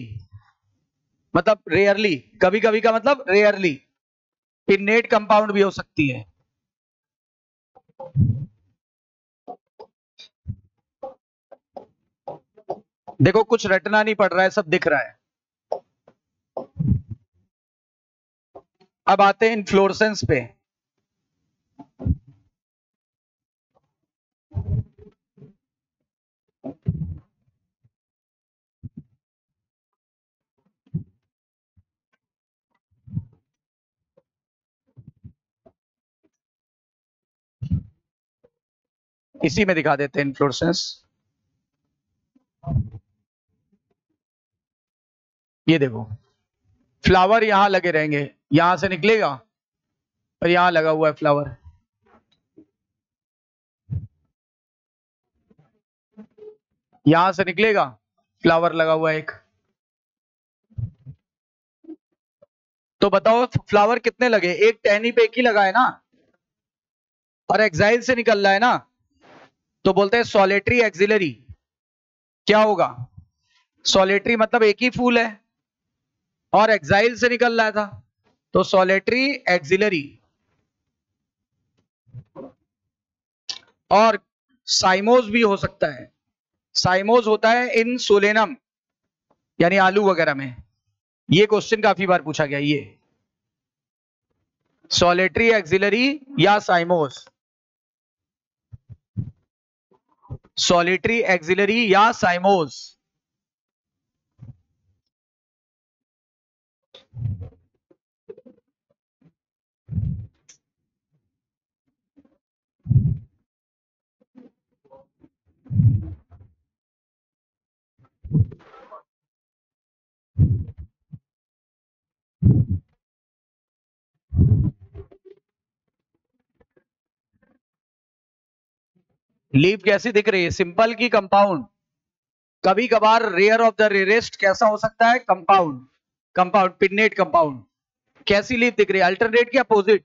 मतलब रेयरली, कभी कभी का मतलब रेयरली पिन्नेट कंपाउंड भी हो सकती है। देखो कुछ रटना नहीं पड़ रहा है, सब दिख रहा है। अब आते हैं इन्फ्लोरेसेंस पे। इसी में दिखा देते हैं इन्फ्लोरेसेंस। ये देखो फ्लावर यहां लगे रहेंगे, यहां से निकलेगा और यहां लगा हुआ है फ्लावर। यहां से निकलेगा, फ्लावर लगा हुआ है एक। तो बताओ फ्लावर कितने लगे? एक टहनी पे एक ही लगा है ना, और एक्साइल से निकल रहा है ना, तो बोलते हैं सॉलिटरी एक्सिलरी। क्या होगा? सॉलिटरी मतलब एक ही फूल है, और एक्साइल से निकल रहा था, तो सॉलिटरी एक्सिलरी। और साइमोज भी हो सकता है। साइमोज होता है इन सोलेनम, यानी आलू वगैरह में। ये क्वेश्चन काफी बार पूछा गया, ये सॉलिटरी एक्सिलरी या साइमोज, सॉलिटरी एक्सिलरी या साइमोज। लीफ कैसी दिख रही है? सिंपल की कंपाउंड? कभी कभार रेयर ऑफ द रेयरेस्ट कैसा हो सकता है? Compound, compound, pennate compound. कैसी लीफ दिख रही है? अल्टरनेट की अपोजिट?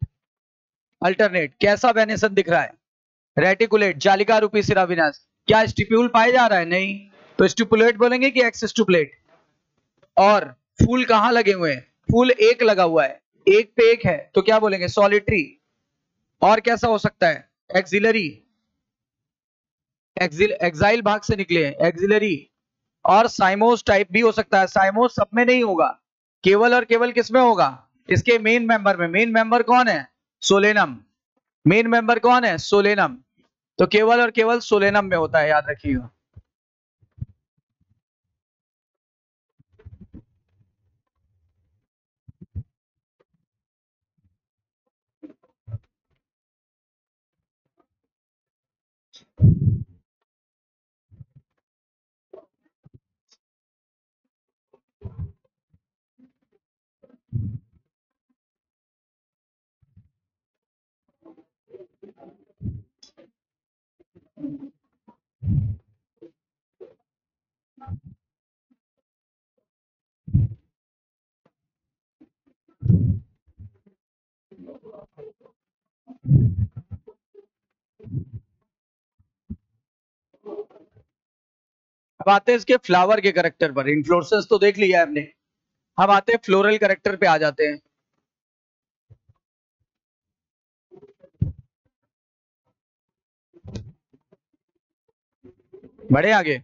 अल्टरनेट। कैसा वेनेसन दिख रहा है? रेटिकुलेट, जालिका रूपी सिरा विन्यास। क्या स्टिप्यूल पाया जा रहा है? नहीं, तो स्टिपुलेट बोलेंगे कि एक्स स्टिपुलेट। और फूल कहां लगे हुए हैं? फूल एक लगा हुआ है, एक पे एक है, तो क्या बोलेंगे? सॉलिटरी। और कैसा हो सकता है? एक्सिलरी, एक्साइल भाग से निकले हैं, एक्सिलरी। और साइमोस टाइप भी हो सकता है। साइमोस सब में नहीं होगा, केवल और केवल किसमें होगा? इसके मेन मेंबर में। मेन मेंबर कौन है? सोलेनम। मेन मेंबर कौन है? सोलेनम। तो केवल और केवल सोलेनम में होता है, याद रखिएगा। अब आते हैं इसके फ्लावर के करेक्टर पर। इन्फ्लोरेसेंस तो देख लिया है हमने, हम आते हैं फ्लोरल करेक्टर पे आ जाते हैं। बढ़े आगे।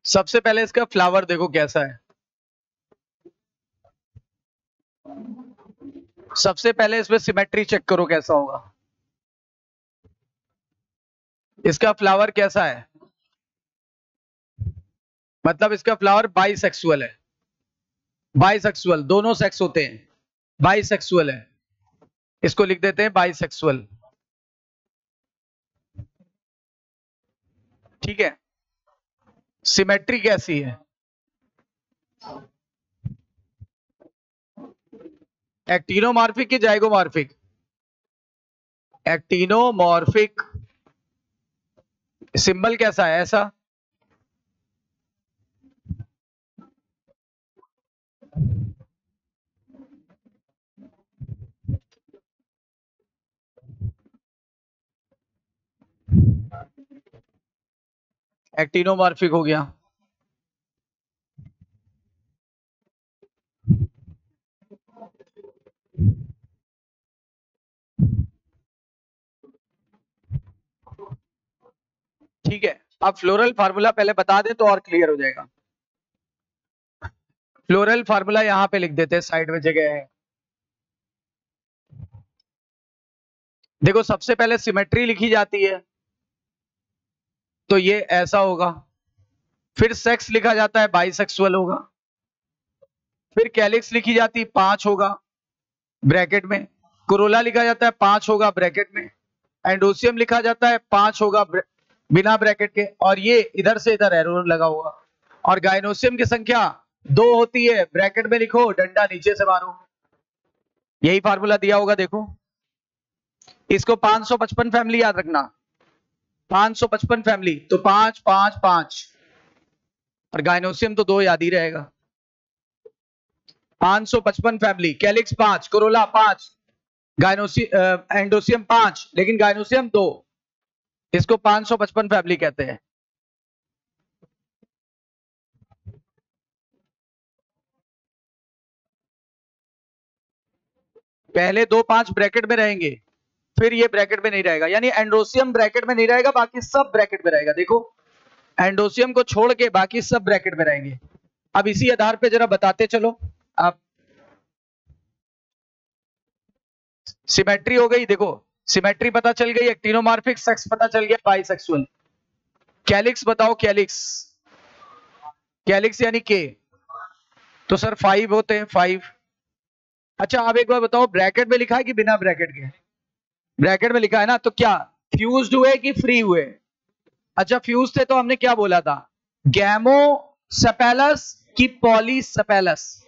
सबसे पहले इसका फ्लावर देखो कैसा है। सबसे पहले इसमें सिमेट्री चेक करो कैसा होगा। इसका फ्लावर कैसा है, मतलब इसका फ्लावर बाइसेक्सुअल है। बाइसेक्सुअल, दोनों सेक्स होते हैं, बाइसेक्सुअल है, इसको लिख देते हैं बाइसेक्सुअल। ठीक है। सिमेट्री कैसी है, एक्टिनोमॉर्फिक की जाइगोमॉर्फिक? एक्टिनोमॉर्फिक। सिंबल कैसा है, ऐसा? एक्टिनोमॉर्फिक हो गया। ठीक है, अब फ्लोरल फार्मूला पहले बता दे तो और क्लियर हो जाएगा। फ्लोरल फार्मूला यहां पे लिख देते हैं, साइड में जगह है। देखो सबसे पहले सिमेट्री लिखी जाती है, तो ये ऐसा होगा। फिर सेक्स लिखा जाता है, बाइसेक्सुअल होगा। फिर कैलिक्स लिखी जाती है, 5 होगा ब्रैकेट में। कोरोला लिखा जाता है, 5 होगा ब्रैकेट में। एंडोसियम लिखा जाता है, 5 होगा बिना ब्रैकेट के, और ये इधर से इधर एरो लगा हुआ। और गाइनोसियम की संख्या 2 होती है, ब्रैकेट में लिखो, डंडा नीचे से मारो। यही फार्मूला दिया होगा, देखो। इसको 555 फैमिली याद रखना, 555 फैमिली, तो 5 5 5, और गाइनोसियम तो 2 याद ही रहेगा। 555 फैमिली, कैलिक्स 5, कोरोला 5, एंडोसियम 5, लेकिन गाइनोसियम 2। इसको 555 फैमिली कहते हैं। पहले 2 5 ब्रैकेट में रहेंगे, फिर ये ब्रैकेट में नहीं रहेगा, यानी एंडोसियम ब्रैकेट में नहीं रहेगा, बाकी सब ब्रैकेट में रहेगा। देखो एंडोसियम को छोड़ के बाकी सब ब्रैकेट में रहेंगे। अब इसी आधार पे जरा बताते चलो आप। सिमेट्री हो गई, देखो सिमेट्री पता चल गई, एक्टिनोमॉर्फिक, सेक्स पता चल गया, बाइसेक्सुअल। कैलिक्स बताओ, कैलिक्स, कैलिक्स यानी के, तो सर 5 होते हैं, 5। अच्छा आप एक बार बताओ, ब्रैकेट में लिखा है कि बिना ब्रैकेट के? ब्रैकेट में लिखा है ना, तो क्या फ्यूज्ड हुए कि फ्री हुए? अच्छा फ्यूज थे, तो हमने क्या बोला था, गैमोसेपेलस की पॉलीसेपेलस?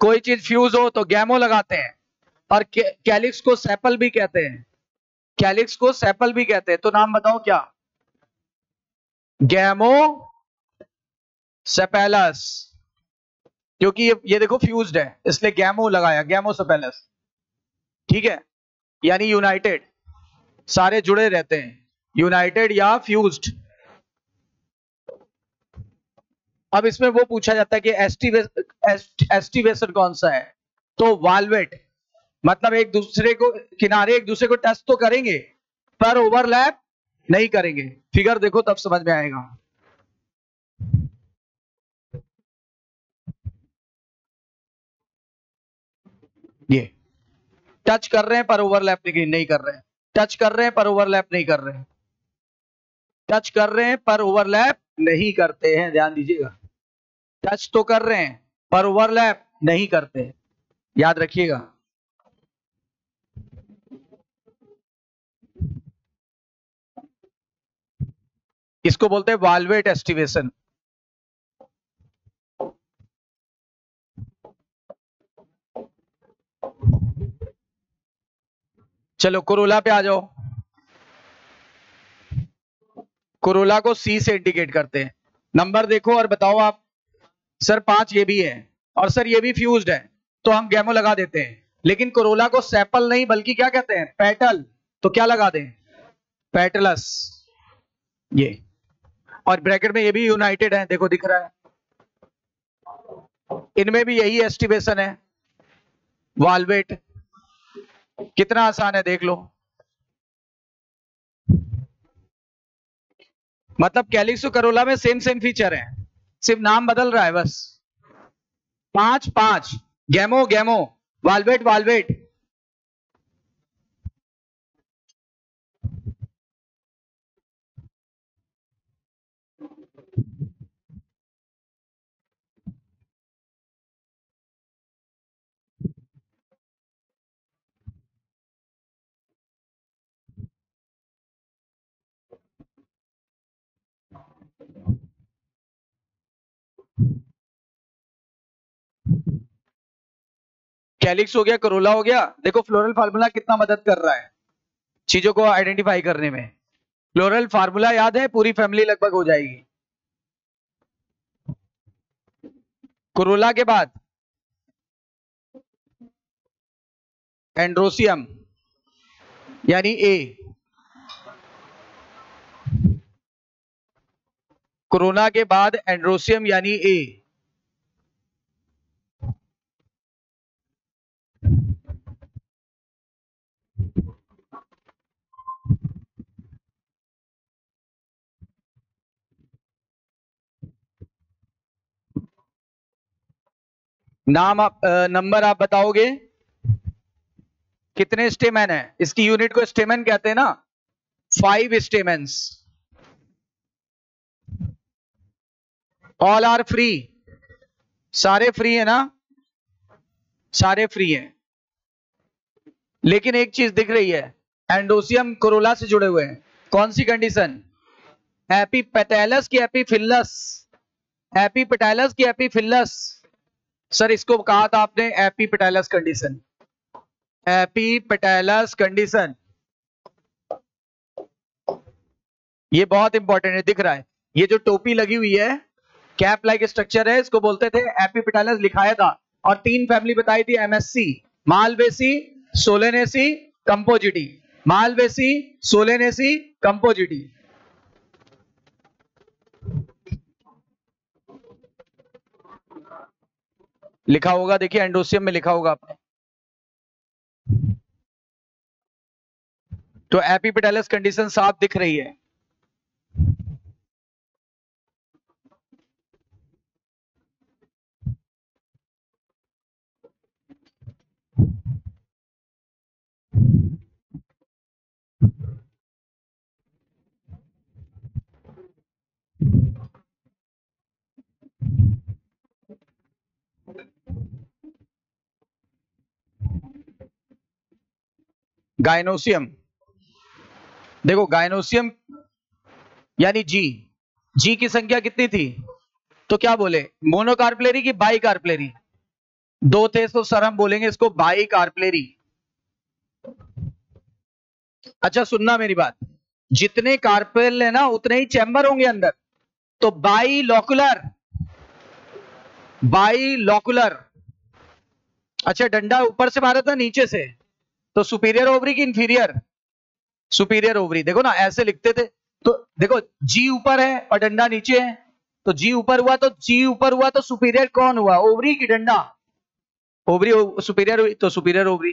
कोई चीज फ्यूज हो तो गैमो लगाते हैं, और कैलिक्स को सेपल भी कहते हैं, कैलिक्स को सेपल भी कहते हैं। तो नाम बताओ क्या? गैमो सेपेलस, क्योंकि ये देखो फ्यूज्ड है, इसलिए गैमो लगाया, गैमोसेपेलस। ठीक है, यानी यूनाइटेड, सारे जुड़े रहते हैं, यूनाइटेड या फ्यूज्ड। अब इसमें वो पूछा जाता है कि एस्टिवेशन कौन सा है, तो वाल्वेट, मतलब एक दूसरे को किनारे, एक दूसरे को टच तो करेंगे पर ओवरलैप नहीं करेंगे। फिगर देखो तब समझ में आएगा। ये टच कर रहे हैं पर ओवरलैप नहीं कर रहे हैं, टच कर रहे हैं पर ओवरलैप नहीं कर रहे हैं, टच कर रहे हैं पर ओवरलैप नहीं करते हैं, ध्यान दीजिएगा। टच तो कर रहे हैं पर ओवरलैप नहीं करते, याद रखिएगा। इसको बोलते हैं वाल्वेट एस्टिवेशन। चलो कोरोला पे आ जाओ। कोरोला को सी से इंडिकेट करते हैं। नंबर देखो और बताओ आप। सर 5 ये भी है और सर ये भी फ्यूज्ड है, तो हम गैमो लगा देते हैं। लेकिन कोरोला को सेपल नहीं बल्कि क्या कहते हैं, पेटल, तो क्या लगा दें, पेटलस। ये और ब्रैकेट में ये भी यूनाइटेड है, देखो दिख रहा है। इनमें भी यही एस्टिवेशन है, वाल्वेट। कितना आसान है देख लो। मतलब कैलिक्स करोला में सेम सेम फीचर है, सिर्फ नाम बदल रहा है बस। 5 5 गैमो गैमो, वाल्वेट वाल्वेट। कैलिक्स हो गया, करोला हो गया। देखो फ्लोरल फार्मूला कितना मदद कर रहा है चीजों को आइडेंटिफाई करने में। फ्लोरल फार्मूला याद है, पूरी फैमिली लगभग हो जाएगी। कोरोला के बाद एंड्रोसियम यानी ए। कोरोना के बाद एंड्रोसियम यानी ए। नाम आप नंबर आप बताओगे। कितने स्टेमन है, इसकी यूनिट को स्टेमन कहते हैं ना। 5 स्टेमेंस। ऑल आर फ्री, सारे फ्री है ना, सारे फ्री हैं। लेकिन एक चीज दिख रही है, एंडोसियम कोरोला से जुड़े हुए हैं। कौन सी कंडीशन, एपीपेटैलस की एपीफिलस, एपीपेटैलस की एपीफिलस। सर इसको कहा था आपने एपीपेटैलस कंडीशन, एपीपेटैलस कंडीशन। ये बहुत इंपॉर्टेंट है, दिख रहा है। ये जो टोपी लगी हुई है, कैप लाइक स्ट्रक्चर है, इसको बोलते थे एपीपेटैलस, लिखाया था। और 3 फैमिली बताई थी, MSc, Malvaceae, Solanaceae, Compositae. Malvaceae, Solanaceae, Compositae. लिखा होगा, देखिए एंडोसियम में लिखा होगा आपने। तो एपीपेटैलस कंडीशन साफ दिख रही है। गायनोसियम, देखो गायनोसियम यानी जी। जी की संख्या कितनी थी, तो क्या बोले, मोनोकार्पलेरी की बाई कार्पलेरी। 2 थे तो सर हम बोलेंगे इसको बाई कार्पलेरी। अच्छा सुनना मेरी बात, जितने कार्पेल है ना उतने ही चैम्बर होंगे अंदर। तो बाई लॉकुलर, बाई लॉकुलर। अच्छा डंडा ऊपर से मारा था नीचे से, तो सुपीरियर ओवरी की इंफीरियर, सुपीरियर ओवरी। देखो ना ऐसे लिखते थे। तो देखो जी ऊपर है और डंडा नीचे है, तो जी ऊपर हुआ तो जी ऊपर हुआ तो सुपीरियर कौन हुआ, ओवरी की डंडा। ओवरी सुपीरियर हुई तो सुपीरियर ओवरी।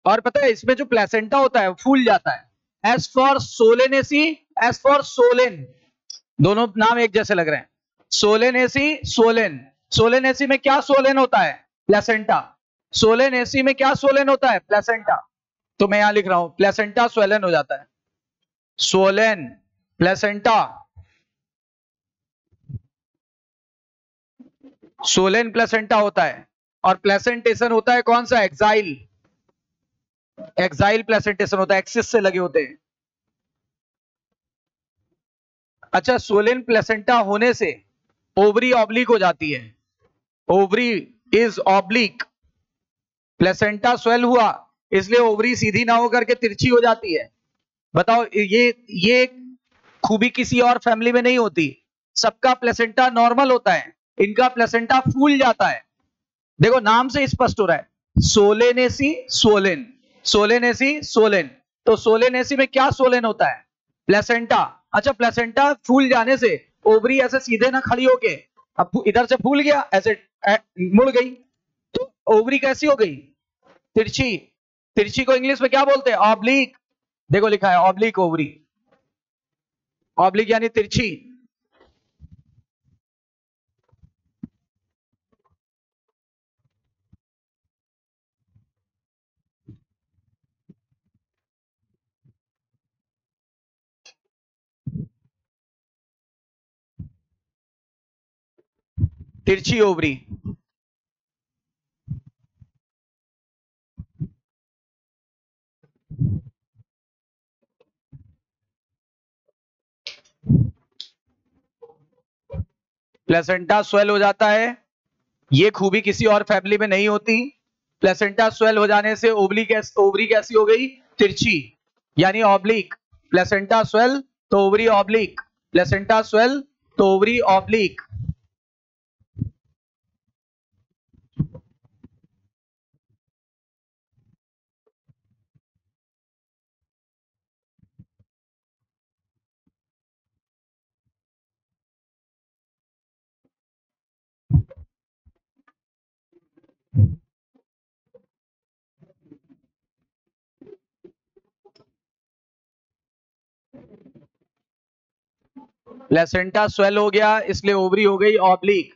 और पता है इसमें जो प्लेसेंटा होता है वो फूल जाता है। S for Solanaceae, S for Solan, दोनों नाम एक जैसे लग रहे हैं। सोलेनेसी, सोलेन। सोलेनेसी में क्या सोलेन होता है, प्लेसेंटा। सोलेनेसी में क्या सोलेन होता है, प्लेसेंटा। तो मैं यहां लिख रहा हूं प्लेसेंटा सोलेन हो जाता है, सोलेन। प्लेसेंटा, सोलेन प्लेसेंटा होता है, और प्लेसेंटेशन होता है कौन सा? एक्साइल, एक्साइल प्लेसेंटेशन होता है, एक्सिस से लगे होते हैं। अच्छा, सोलेन प्लेसेंटा होने से ओवरी ऑब्लिक हो जाती है, ovary is oblique, placenta swell हुआ इसलिए ओवरी सीधी ना होकर के तिरछी हो जाती है। बताओ, ये खूबी किसी और फैमिली में नहीं होती, सबका प्लेसेंटा नॉर्मल होता है, इनका प्लेसेंटा फूल जाता है। देखो नाम से स्पष्ट हो रहा है, सोलेनेसी सोलेन, सोलेनेसी सोलेन, तो सोलेनेसी में क्या सोलेन होता है? प्लेसेंटा। अच्छा, प्लेसेंटा फूल जाने से ओवरी ऐसे सीधे ना खड़ी होके, अब इधर से फूल गया ऐसे मुड़ गई, तो ओवरी कैसी हो गई? तिरछी। तिरछी को इंग्लिश में क्या बोलते हैं? ऑब्लिक। देखो लिखा है ऑब्लिक ओवरी, ऑब्लिक यानी तिरछी। तिरछी ओवरी। प्लेसेंटा स्वेल हो जाता है, ये खूबी किसी और फैमिली में नहीं होती। प्लेसेंटा स्वेल हो जाने से ओवरी कैसी हो गई? तिरछी, यानी ऑब्लिक। प्लेसेंटा स्वेल तो ओवरी ऑब्लिक, प्लेसेंटा स्वेल तो ओवरी ऑब्लिक। प्लेसेंटा स्वेल हो गया इसलिए ओवरी हो गई ऑब्लिक।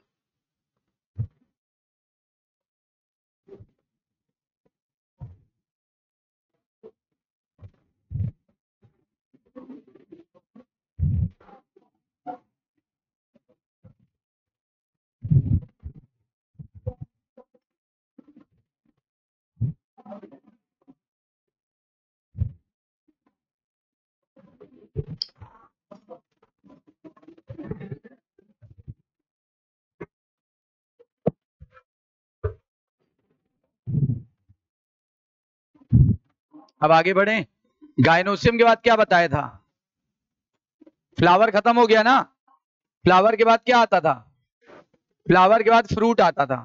अब आगे बढ़े, गायनोसियम के बाद क्या बताया था? फ्लावर खत्म हो गया ना, फ्लावर के बाद क्या आता था? फ्लावर के बाद फ्रूट आता था,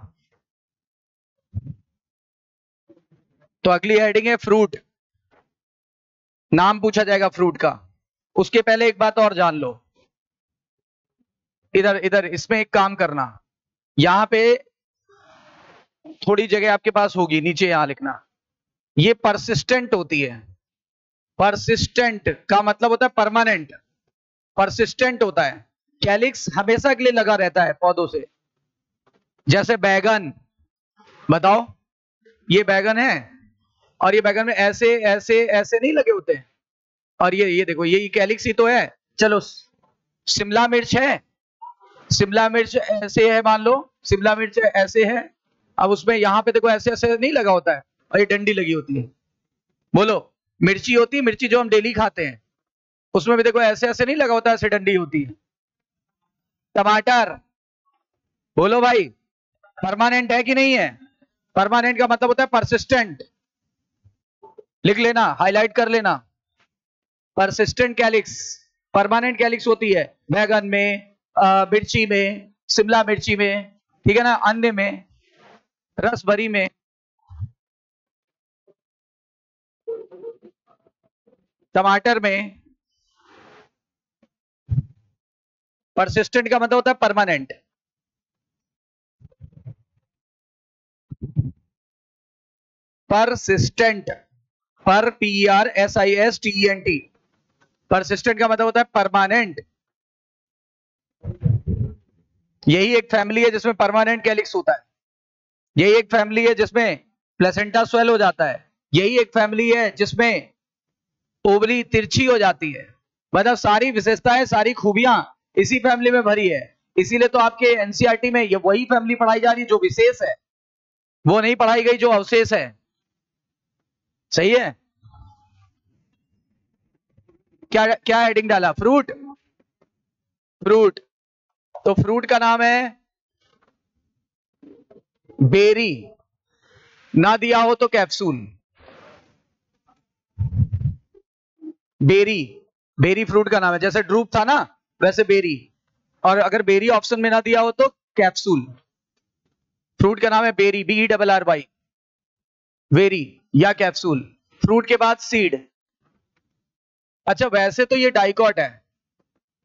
तो अगली हेडिंग है फ्रूट, नाम पूछा जाएगा फ्रूट का। उसके पहले एक बात और जान लो, इधर इधर इसमें एक काम करना, यहां पे थोड़ी जगह आपके पास होगी, नीचे यहां लिखना, ये परसिस्टेंट होती है। परसिस्टेंट का मतलब होता है परमानेंट, परसिस्टेंट होता है, कैलिक्स हमेशा के लिए लगा रहता है पौधों से। जैसे बैगन, बताओ ये बैगन है, और ये बैगन में ऐसे ऐसे ऐसे नहीं लगे होते हैं, और ये देखो ये कैलिक्स ही तो है। चलो, शिमला मिर्च है, शिमला मिर्च ऐसे है, मान लो शिमला मिर्च ऐसे है, अब उसमें यहाँ पे देखो ऐसे ऐसे नहीं लगा होता है, और ये डंडी लगी होती है। बोलो, मिर्ची होती है, मिर्ची जो हम डेली खाते हैं, उसमें भी देखो ऐसे ऐसे नहीं लगा होता, ऐसे डंडी होती है। टमाटर, बोलो भाई, परमानेंट है कि नहीं है? परमानेंट का मतलब होता है परसिस्टेंट, लिख लेना, हाईलाइट कर लेना, परसिस्टेंट कैलिक्स, परमानेंट कैलिक्स होती है बैगन में, मिर्ची में, शिमला मिर्ची में, ठीक है ना, अन्य में, रस भरी में। टमाटर में परसिस्टेंट का मतलब होता है परमानेंट। परसिस्टेंट, पर PERSISTENT, परसिस्टेंट का मतलब होता है परमानेंट। यही एक फैमिली है जिसमें परमानेंट कैलिक्स होता है, यही एक फैमिली है जिसमें प्लेसेंटा स्वेल हो जाता है, यही एक फैमिली है जिसमें ओवरी तिरछी हो जाती है। मतलब सारी विशेषताएं, सारी खूबियां इसी फैमिली में भरी है। इसीलिए तो आपके एनसीईआरटी में ये वही फैमिली पढ़ाई जा रही है जो विशेष है, वो नहीं पढ़ाई गई जो अवशेष है। सही है? क्या क्या हेडिंग डाला? फ्रूट। फ्रूट, तो फ्रूट का नाम है बेरी, ना दिया हो तो कैप्सूल। बेरी, बेरी फ्रूट का नाम है। जैसे ड्रूप था ना, वैसे बेरी। और अगर बेरी ऑप्शन में ना दिया हो तो कैप्सूल। फ्रूट का नाम है बेरी, BERRY, वेरी या कैप्सूल। फ्रूट के बाद सीड। अच्छा, वैसे तो ये डाइकॉट है,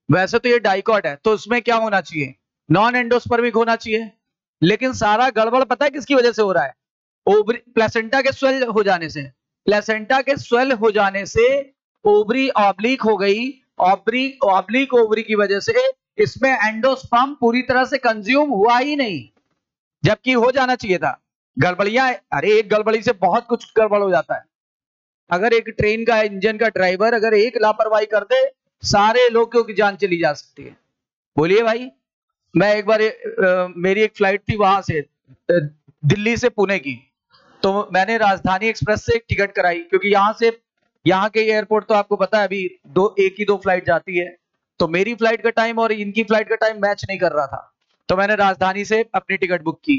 वैसे तो ये डाइकॉट है, तो उसमें क्या होना चाहिए? नॉन एंडोस्पर्मिक होना चाहिए। लेकिन सारा गड़बड़ पता है किसकी वजह से हो रहा है? ओवरी, प्लेसेंटा के स्वेल हो जाने से। प्लेसेंटा के स्वेल हो जाने से ओवरी ऑब्लिक हो गई। ओवरी ऑब्लिक ओवरी की वजह से इसमें एंडोस्पर्म पूरी तरह से कंज्यूम हुआ ही नहीं, जबकि हो जाना चाहिए था। गड़बड़ियां, अरे एक गड़बड़ी से बहुत कुछ गड़बड़ हो जाता है। अगर एक ट्रेन का इंजन का ड्राइवर अगर एक लापरवाही कर दे, सारे लोगों की जान चली जा सकती है। बोलिए भाई। मैं एक बार मेरी एक फ्लाइट थी वहां से दिल्ली से पुणे की, तो मैंने राजधानी एक्सप्रेस से एक टिकट कराई, क्योंकि यहाँ के एयरपोर्ट तो आपको पता है अभी एक ही दो फ्लाइट जाती है। तो मेरी फ्लाइट का टाइम और इनकी फ्लाइट का टाइम मैच नहीं कर रहा था, तो मैंने राजधानी से अपनी टिकट बुक की।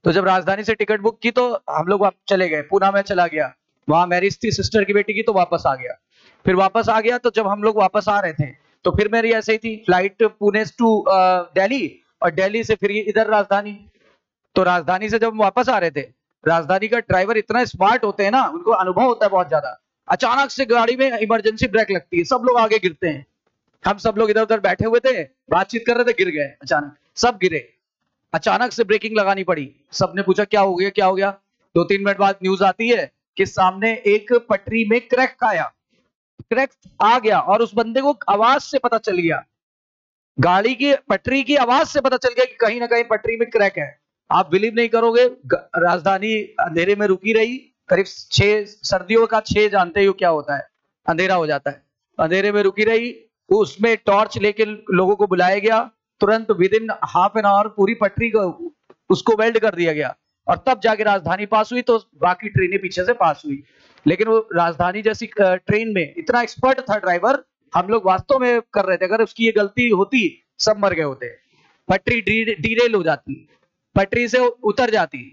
तो जब राजधानी से टिकट बुक की तो हम लोग चले गए, पुणे में चला गया, वहां मैरिज थी सिस्टर की बेटी की, तो वापस आ गया। फिर वापस आ गया, तो जब हम लोग वापस आ रहे थे तो फिर मेरी ऐसे ही थी फ्लाइट पुणे टू दिल्ली, और दिल्ली से फिर इधर राजधानी। तो राजधानी से जब हम वापस आ रहे थे, राजधानी का ड्राइवर इतना स्मार्ट होते हैं ना, उनको अनुभव होता है बहुत ज्यादा। अचानक से गाड़ी में इमरजेंसी ब्रेक लगती है, सब लोग आगे गिरते हैं। हम सब लोग इधर उधर बैठे हुए थे, बातचीत कर रहे थे, गिर गए अचानक, सब गिरे। अचानक से ब्रेकिंग लगानी पड़ी। सबने पूछा क्या हो गया, क्या हो गया? 2-3 मिनट बाद न्यूज आती है कि सामने एक पटरी में क्रैक आया, क्रैक आ गया, और उस बंदे को आवाज से पता चल गया, गाड़ी की पटरी की आवाज से पता चल गया कि कहीं ना कहीं पटरी में क्रैक है। आप बिलीव नहीं करोगे, राजधानी अंधेरे में रुकी रही करीब 6, सर्दियों का 6 जानते हो क्या होता है, अंधेरा हो जाता है। अंधेरे में रुकी रही, उसमें टॉर्च लेके लोगों को बुलाया गया, तुरंत with in half an hour पूरी पटरी को उसको वेल्ड कर दिया गया, और तब जाके राजधानी पास हुई, तो बाकी ट्रेनें पीछे से पास हुई। लेकिन वो राजधानी जैसी ट्रेन में इतना एक्सपर्ट था ड्राइवर, हम लोग वास्तव में कर रहे थे, अगर उसकी ये गलती होती सब मर गए होते। पटरी डीरेल हो जाती, पटरी से उतर जाती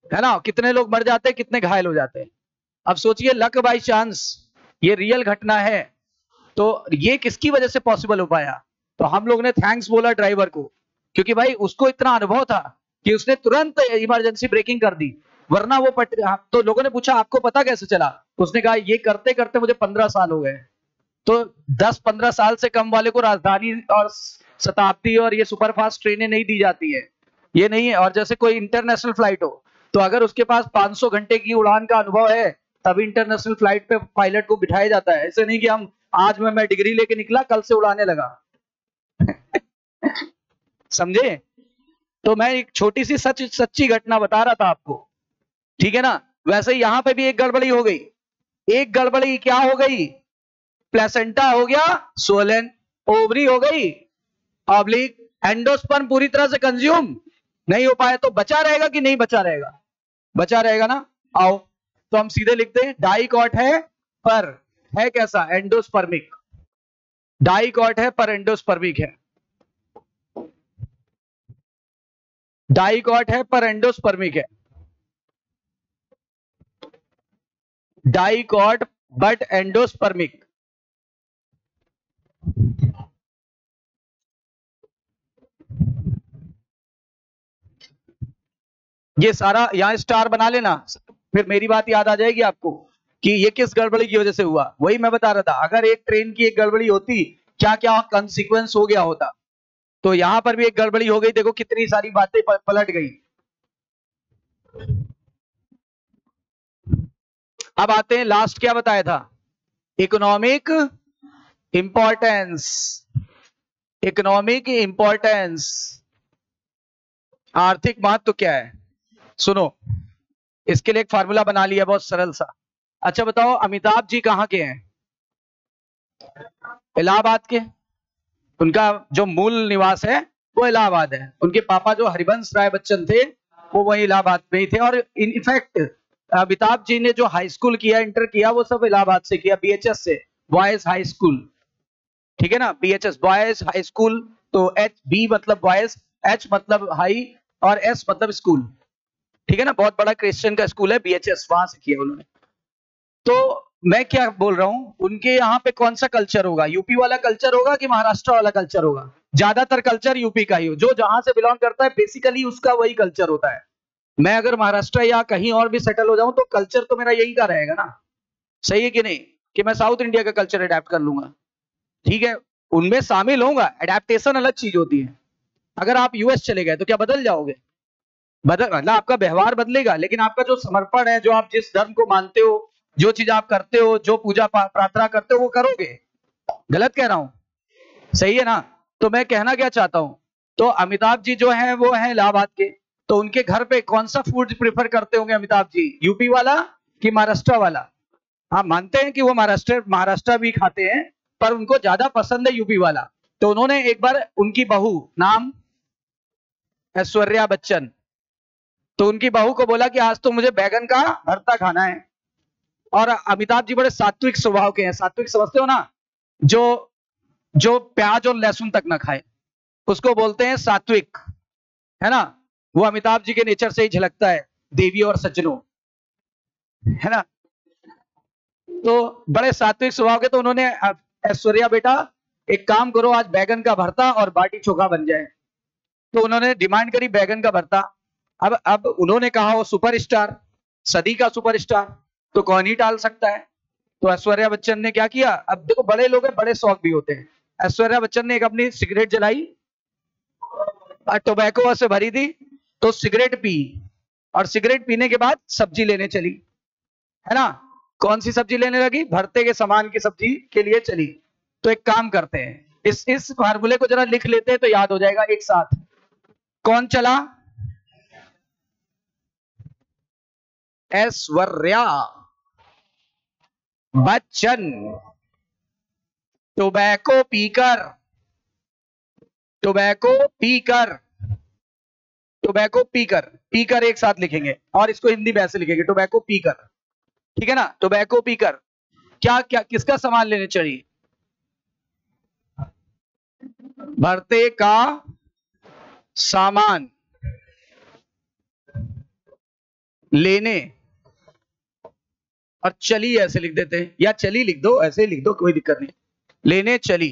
है ना, कितने लोग मर जाते, कितने घायल हो जाते। अब सोचिए लक बाय चांस, ये रियल घटना है, तो ये किसकी वजह से पॉसिबल हो पाया? तो हम लोग ने थैंक्स बोला ड्राइवर को, क्योंकि भाई उसको इतना अनुभव था कि उसने तुरंत इमरजेंसी ब्रेकिंग कर दी। वरना वो तो लोगों ने पूछा आपको पता कैसे चला? उसने कहा ये करते करते मुझे 15 साल हो गए। तो 10-15 साल से कम वाले को राजधानी और शताब्दी और ये सुपरफास्ट ट्रेनें नहीं दी जाती है, ये नहीं है। और जैसे कोई इंटरनेशनल फ्लाइट हो, तो अगर उसके पास 500 घंटे की उड़ान का अनुभव है, तभी इंटरनेशनल फ्लाइट पे पायलट को बिठाया जाता है। ऐसे नहीं कि हम आज मैं डिग्री लेके निकला, कल से उड़ाने लगा। समझे? तो मैं एक छोटी सी सच्ची घटना बता रहा था आपको, ठीक है ना? वैसे यहां पे भी एक गड़बड़ी हो गई। एक गड़बड़ी क्या हो गई? प्लेसेंटा हो गया सोलन, ओवरी हो गई ऑब्लिक, एंडोस्पर्म पूरी तरह से कंज्यूम नहीं हो पाया, तो बचा रहेगा कि नहीं बचा रहेगा? बचा रहेगा ना। आओ, तो हम सीधे लिखते हैं डाइकॉट है, पर है कैसा? एंडोस्पर्मिक। डाइकॉट है पर एंडोस्पर्मिक है, डाइकॉट है पर एंडोस्पर्मिक है, डाइकॉट बट एंडोस्पर्मिक। ये सारा यहां स्टार बना लेना, फिर मेरी बात याद आ जाएगी आपको कि ये किस गड़बड़ी की वजह से हुआ। वही मैं बता रहा था, अगर एक ट्रेन की एक गड़बड़ी होती, क्या क्या कंसीक्वेंस हो गया होता। तो यहां पर भी एक गड़बड़ी हो गई, देखो कितनी सारी बातें पलट गई। अब आते हैं, लास्ट क्या बताया था? इकोनॉमिक इंपॉर्टेंस, इकोनॉमिक इंपॉर्टेंस, आर्थिक महत्व क्या है? सुनो, इसके लिए एक फार्मूला बना लिया बहुत सरल सा। अच्छा बताओ, अमिताभ जी कहाँ के हैं? इलाहाबाद के, उनका जो मूल निवास है वो इलाहाबाद है। उनके पापा जो हरिवंश राय बच्चन थे वो वही इलाहाबाद में ही थे। और इनफैक्ट अमिताभ जी ने जो हाई स्कूल किया, इंटर किया, वो सब इलाहाबाद से किया, बीएचएस से, बॉयज हाई स्कूल। ठीक है ना, बीएचएस बॉयज हाई स्कूल। तो एच बी मतलब बॉयज, एच मतलब हाई, और एस मतलब स्कूल। ठीक है ना, बहुत बड़ा क्रिश्चियन का स्कूल है बीएचएस, वहां से किया उन्होंने। तो मैं क्या बोल रहा हूं, उनके यहाँ पे कौन सा कल्चर होगा, यूपी वाला कल्चर होगा कि महाराष्ट्र वाला कल्चर होगा? ज्यादातर कल्चर यूपी का ही हो, जो जहां से बिलोंग करता है बेसिकली उसका वही कल्चर होता है। मैं अगर महाराष्ट्र या कहीं और भी सेटल हो जाऊं तो कल्चर तो मेरा यही का रहेगा ना। सही है कि नहीं, कि मैं साउथ इंडिया का कल्चर अडेप्ट कर लूंगा? ठीक है, उनमें शामिल होगा, एडेप्टेशन अलग चीज होती है। अगर आप यूएस चले गए तो क्या बदल जाओगे? बदल मतलब आपका व्यवहार बदलेगा, लेकिन आपका जो समर्पण है, जो आप जिस धर्म को मानते हो, जो चीज आप करते हो, जो पूजा प्रार्थना करते हो, वो करोगे। गलत कह रहा हूं? सही है ना? तो मैं कहना क्या चाहता हूं, तो अमिताभ जी जो हैं वो हैं इलाहाबाद के। तो उनके घर पे कौन सा फूड प्रेफर करते होंगे अमिताभ जी, यूपी वाला कि महाराष्ट्र वाला? हाँ, मानते हैं कि वो महाराष्ट्र भी खाते हैं, पर उनको ज्यादा पसंद है यूपी वाला। तो उन्होंने एक बार उनकी बहू, नाम ऐश्वर्या बच्चन, तो उनकी बहू को बोला कि आज तो मुझे बैगन का भरता खाना है। और अमिताभ जी बड़े सात्विक स्वभाव के हैं, सात्विक समझते हो ना, जो जो प्याज और लहसुन तक ना खाए, उसको बोलते हैं सात्विक, है ना? वो अमिताभ जी के नेचर से ही झलकता है, देवी और सज्जनों, है ना? तो बड़े सात्विक स्वभाव के, तो उन्होंने ऐश्वर्या बेटा एक काम करो, आज बैगन का भरता और बाटी चोखा बन जाए। तो उन्होंने डिमांड करी बैगन का भरता। अब उन्होंने कहा वो सुपरस्टार, सदी का सुपरस्टार, तो कौन ही टाल सकता है। तो ऐश्वर्या बच्चन ने क्या किया, अब देखो बड़े लोग हैं, बड़े शौक भी होते हैं। ऐश्वर्या बच्चन ने एक अपनी सिगरेट जलाई और टोबैको से भरी थी, तो सिगरेट पी, और सिगरेट पीने के बाद सब्जी लेने चली, है ना? कौन सी सब्जी लेने लगी? भरते के सामान की सब्जी के लिए चली। तो एक काम करते हैं, इस फार्मूले को जरा लिख लेते हैं तो याद हो जाएगा एक साथ। कौन चला? ऐश्वर्या बच्चन टोबैको पीकर, टोबैको पीकर, टोबैको पीकर, पीकर एक साथ लिखेंगे, और इसको हिंदी में ऐसे लिखेंगे, टोबैको पीकर। ठीक है ना, टोबैको पीकर क्या क्या किसका सामान लेने चली? भरते का सामान लेने, और चली ऐसे लिख देते हैं, या चली लिख दो, ऐसे लिख दो, कोई दिक्कत नहीं, लेने चली।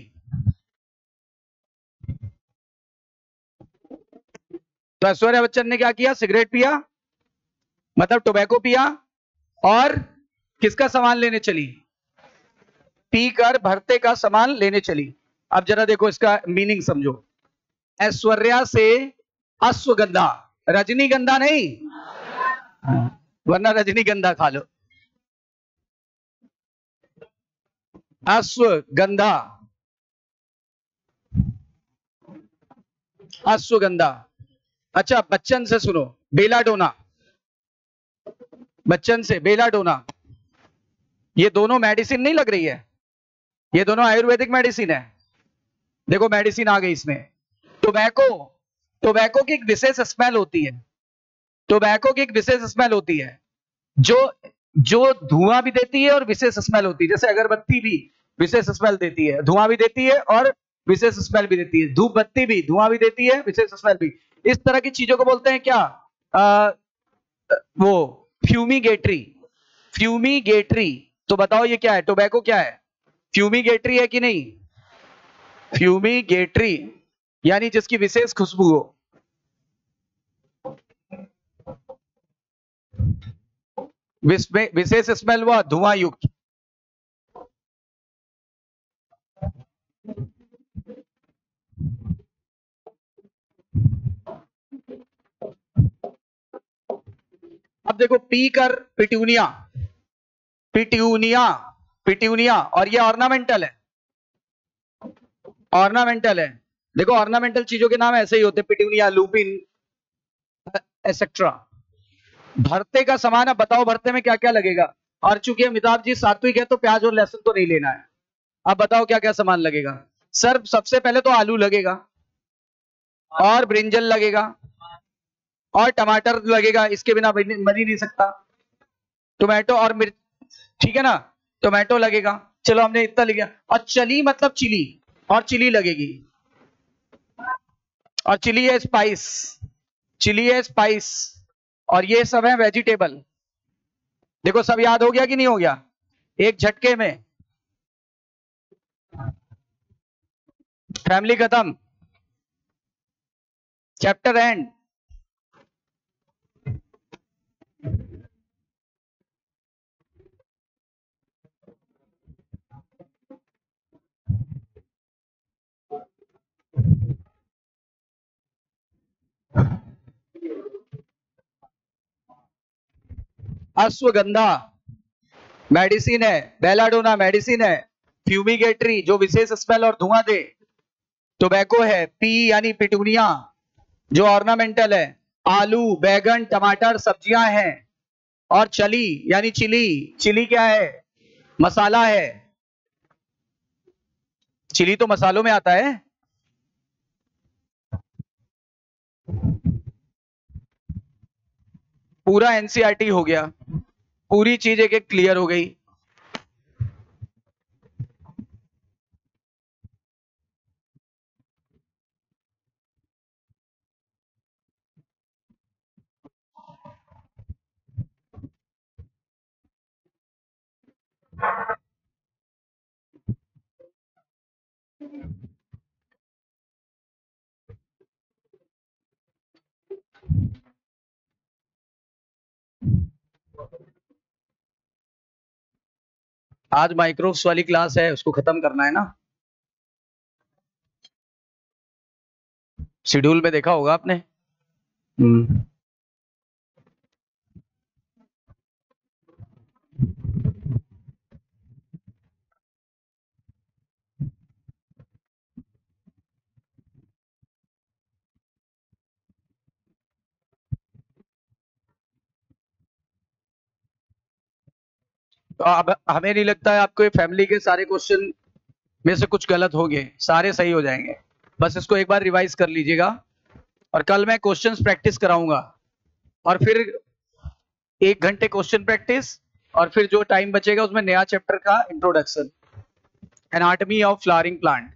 तो ऐश्वर्या बच्चन ने क्या किया, सिगरेट पिया, मतलब टोबैको पिया, और किसका सामान लेने चली? पीकर भरते का सामान लेने चली। अब जरा देखो इसका मीनिंग समझो। ऐश्वर्या से अश्वगंधा, रजनीगंधा नहीं, वरना रजनीगंधा खा लो। अश्वगंधा, अश्वगंधा। अच्छा, बच्चन से सुनो, बेलाडोना, बच्चन से बेलाडोना। ये दोनों मेडिसिन नहीं लग रही है? ये दोनों आयुर्वेदिक मेडिसिन है। देखो मेडिसिन आ गई इसमें। टोबैको, टोबैको की एक विशेष स्मेल होती है, टोबैको की एक विशेष स्मेल होती है, जो जो धुआं भी देती है और विशेष स्मेल होती है। जैसे अगरबत्ती भी विशेष स्मेल देती है, धुआं भी देती है और विशेष स्मेल भी देती है। धूप बत्ती भी धुआं भी देती है, विशेष स्मेल भी। इस तरह की चीजों को बोलते हैं क्या, वो फ्यूमिगेटरी, फ्यूमिगेटरी। तो बताओ ये क्या है, टोबैको क्या है? फ्यूमिगेटरी है कि नहीं? फ्यूमिगेटरी यानी जिसकी विशेष खुशबू हो। विशेष स्मेल हुआ धुआं युक्त। अब देखो, पी कर पिट्यूनिया, पिट्यूनिया, पिट्यूनिया, और ये ऑर्नामेंटल है, ऑर्नामेंटल है। देखो ऑर्नामेंटल चीजों के नाम ऐसे ही होते हैं, पिट्यूनिया, लुपिन, एसेट्रा। भरते का सामान, अब बताओ भरते में क्या क्या लगेगा? और चूंकि अमिताभ जी सात्विक है तो प्याज और लहसुन तो नहीं लेना है। अब बताओ क्या क्या सामान लगेगा। सर सबसे पहले तो आलू लगेगा, और ब्रिंजल लगेगा, और टमाटर लगेगा, इसके बिना बन ही नहीं सकता। टोमेटो और मिर्च, ठीक है ना, टोमेटो लगेगा। चलो हमने इतना लिखा। और चली मतलब चिली, और चिली लगेगी, और चिली है स्पाइस, चिली है स्पाइस, और ये सब है वेजिटेबल। देखो सब याद हो गया कि नहीं हो गया एक झटके में। फैमिली खत्म, चैप्टर एंड। अश्वगंधा मेडिसिन है, बेलाडोना मेडिसिन है, फ्यूमिगेटरी जो विशेष स्मेल और धुआं दे, टोबैको है, पी यानी पिटूनिया जो ऑर्नामेंटल है, आलू बैगन टमाटर सब्जियां हैं, और चली यानी चिली, चिली क्या है, मसाला है, चिली तो मसालों में आता है। पूरा एनसीईआरटी हो गया, पूरी चीज एक एक क्लियर हो गई। आज माइक्रोब्स वाली क्लास है, उसको खत्म करना है ना, शेड्यूल में देखा होगा आपने। हम्म। तो अब हमें नहीं लगता है आपको फैमिली के सारे क्वेश्चन में से कुछ गलत हो गए, सारे सही हो जाएंगे। बस इसको एक बार रिवाइज कर लीजिएगा, और कल मैं क्वेश्चंस प्रैक्टिस कराऊंगा, और फिर 1 घंटे क्वेश्चन प्रैक्टिस, और फिर जो टाइम बचेगा उसमें नया चैप्टर का introduction, anatomy of flowering plant.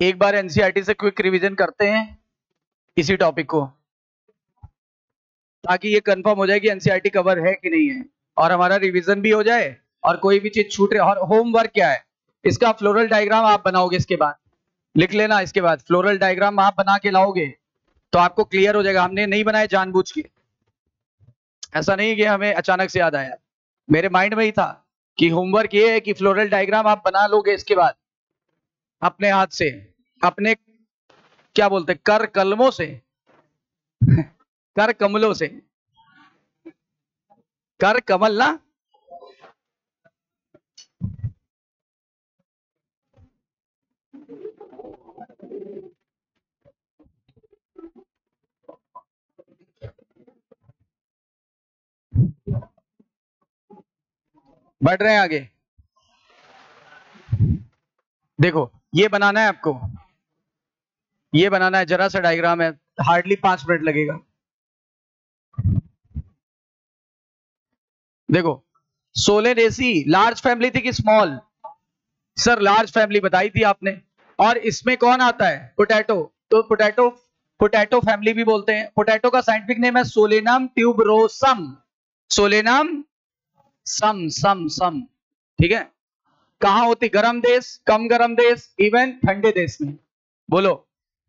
एक बार एनसीईआरटी से क्विक रिवीजन करते हैं इसी टॉपिक को, ताकि ये कंफर्म हो जाए कि एनसीईआरटी कवर है कि नहीं है, और हमारा रिवीजन भी हो जाए, और कोई भी चीज छूट रही। और होमवर्क क्या है इसका, फ्लोरल डायग्राम आप बनाओगे, इसके बाद लिख लेना, इसके बाद फ्लोरल डायग्राम आप बना के लाओगे तो आपको क्लियर हो जाएगा। हमने नहीं बनाए जानबूझ के, ऐसा नहीं कि हमें अचानक से याद आया, मेरे माइंड में ही था कि होमवर्क ये है कि फ्लोरल डायग्राम आप बना लोगे इसके बाद अपने हाथ से, अपने क्या बोलते कर कलमों से कर कमलों से, कर कमल ना। बढ़ रहे हैं आगे, देखो ये बनाना है आपको, ये बनाना है, जरा सा डायग्राम है, हार्डली 5 मिनट लगेगा। देखो सोलेनेसी लार्ज फैमिली थी कि स्मॉल? सर लार्ज फैमिली बताई थी आपने। और इसमें कौन आता है? पोटैटो। तो पोटैटो, पोटैटो फैमिली भी बोलते हैं। पोटैटो का साइंटिफिक नेम है सोलेनम ट्यूबरोसम। सोलेनम सम सम सम, ठीक है। कहां होती? गर्म देश, कम गर्म देश, इवन ठंडे देश में। बोलो।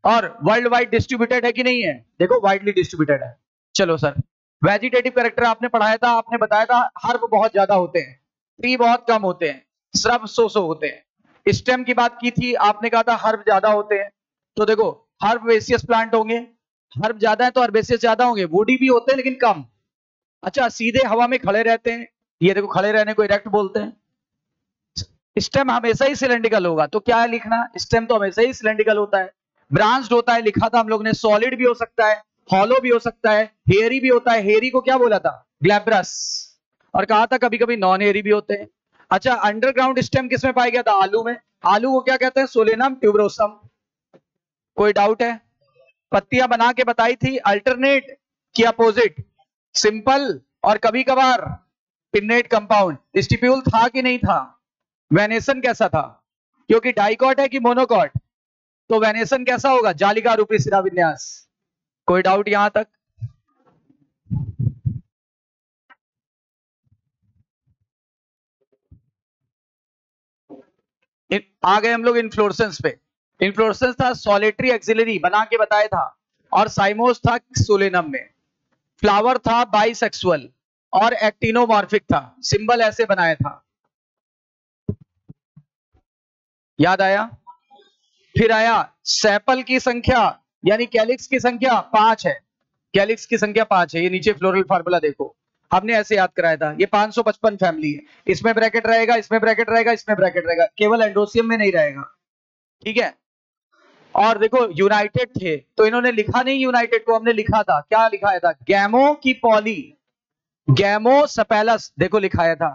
और वर्ल्ड वाइड डिस्ट्रीब्यूटेड है कि नहीं है? देखो वाइडली डिस्ट्रीब्यूटेड है। चलो सर, वेजिटेटिव कैरेक्टर आपने पढ़ाया था, आपने बताया था हर्ब बहुत ज्यादा होते हैं, ट्री बहुत कम होते हैं, श्रब सो होते हैं। स्टेम की बात की थी, आपने कहा था हर्ब ज्यादा होते हैं। तो देखो हर्बेसियस प्लांट होंगे, हर्ब ज्यादा है तो हर्बेसियस ज्यादा होंगे। वुडी भी होते हैं लेकिन कम। अच्छा, सीधे हवा में खड़े रहते हैं, ये देखो खड़े रहने को इरेक्ट बोलते हैं। स्टेम हमेशा ही सिलेंड्रिकल होगा, तो क्या है लिखना? स्टेम तो हमेशा ही सिलेंड्रिकल होता है। ब्रांच्ड होता है, लिखा था हम लोग ने। सॉलिड भी हो सकता है, हॉलो भी हो सकता है, हेयरी भी होता है। हेयरी को क्या बोला था? ग्लैब्रस। और कहा था कभी कभी नॉन हेयरी भी होते हैं। अच्छा, अंडरग्राउंड स्टेम किसमें पाया गया था? आलू में। आलू को क्या कहते हैं? Solanum tuberosum. कोई डाउट है? पत्तियां बना के बताई थी, अल्टरनेट की अपोजिट, सिंपल और कभी कभार पिन्नेट कंपाउंड। स्टिप्यूल था कि नहीं था? वेनेसन कैसा था? क्योंकि डाइकॉट है कि मोनोकॉट, तो वेनेसन कैसा होगा? जालिका रूपी सिरा विन्यास। कोई डाउट यहां तक? आ गए हम लोग इन्फ्लोरेसेंस पे। इन्फ्लोरेसेंस था सॉलिटरी एक्सिलरी, बना के बताया था। और साइमोस था सोलेनम में। फ्लावर था बाइसेक्सुअल और एक्टिनोमॉर्फिक था। सिंबल ऐसे बनाया था। याद आया? फिर आया सेपल की संख्या, यानी कैलिक्स की संख्या 5 है। कैलिक्स की संख्या 5 है। ये नीचे फ्लोरल फार्मूला देखो, हमने ऐसे याद कराया था। ये 555 फैमिली है। इसमें ब्रैकेट रहेगा, इसमें ब्रैकेट रहेगा, इसमें ब्रैकेट रहेगा, केवल एंडोसियम में नहीं रहेगा, ठीक है। और देखो यूनाइटेड थे, तो इन्होंने लिखा नहीं यूनाइटेड को, हमने लिखा था। क्या लिखाया था? गैमो की पॉली, गैमो सपेलस, देखो लिखाया था।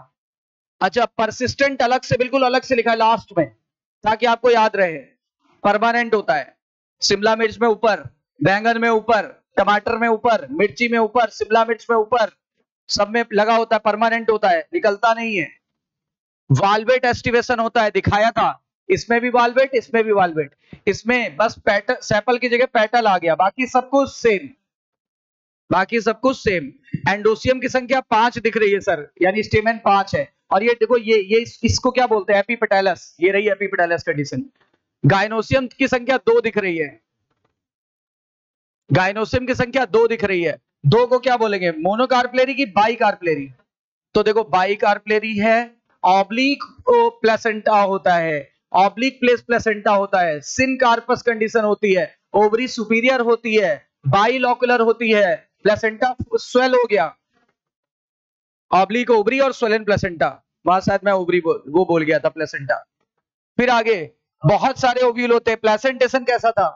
अच्छा, परसिस्टेंट अलग से, बिल्कुल अलग से लिखा है लास्ट में, ताकि आपको याद रहे। परमानेंट होता है। शिमला मिर्च में ऊपर, बैंगन में ऊपर, टमाटर में ऊपर, मिर्ची में ऊपर, शिमला मिर्च में ऊपर, सब में लगा होता है, परमानेंट होता है, निकलता नहीं है। वाल्वेट एस्टिवेशन होता है, दिखाया था। इसमें भी वाल्वेट, इसमें भी वाल्वेट। इसमें बस पेटल, सेपल की जगह पेटल आ गया, बाकी सब कुछ सेम, बाकी सब कुछ सेम। एंडोसियम की संख्या 5 दिख रही है सर, यानी स्टेमेन 5 है। और ये देखो, ये इसको क्या बोलते हैं? एपिपेटैलस। ये रही एपिपेटैलस कंडीशन। गाइनोसियम की संख्या 2 दिख रही है। गाइनोसियम की संख्या 2 दिख रही है। 2 को क्या बोलेंगे? मोनोकार्पलेरी की बाइकार्पलेरी? तो देखो बाइकार्पलेरी है। ऑब्लिक प्लेसेंटा होता है, ऑब्लिक प्लेसेंटा होता है। सिन कार्पस कंडीशन होती है, ओवरी सुपीरियर होती है, बाइलॉकुलर होती है, प्लेसेंटा स्वेल हो गया। ऑब्लिक ओवरी और स्वेलन प्लेसेंटा, वहां शायद मैं ओवरी वो बोल गया था, प्लेसेंटा। फिर आगे बहुत सारे ओव्यूल होते हैं। प्लेसेंटेशन कैसा था?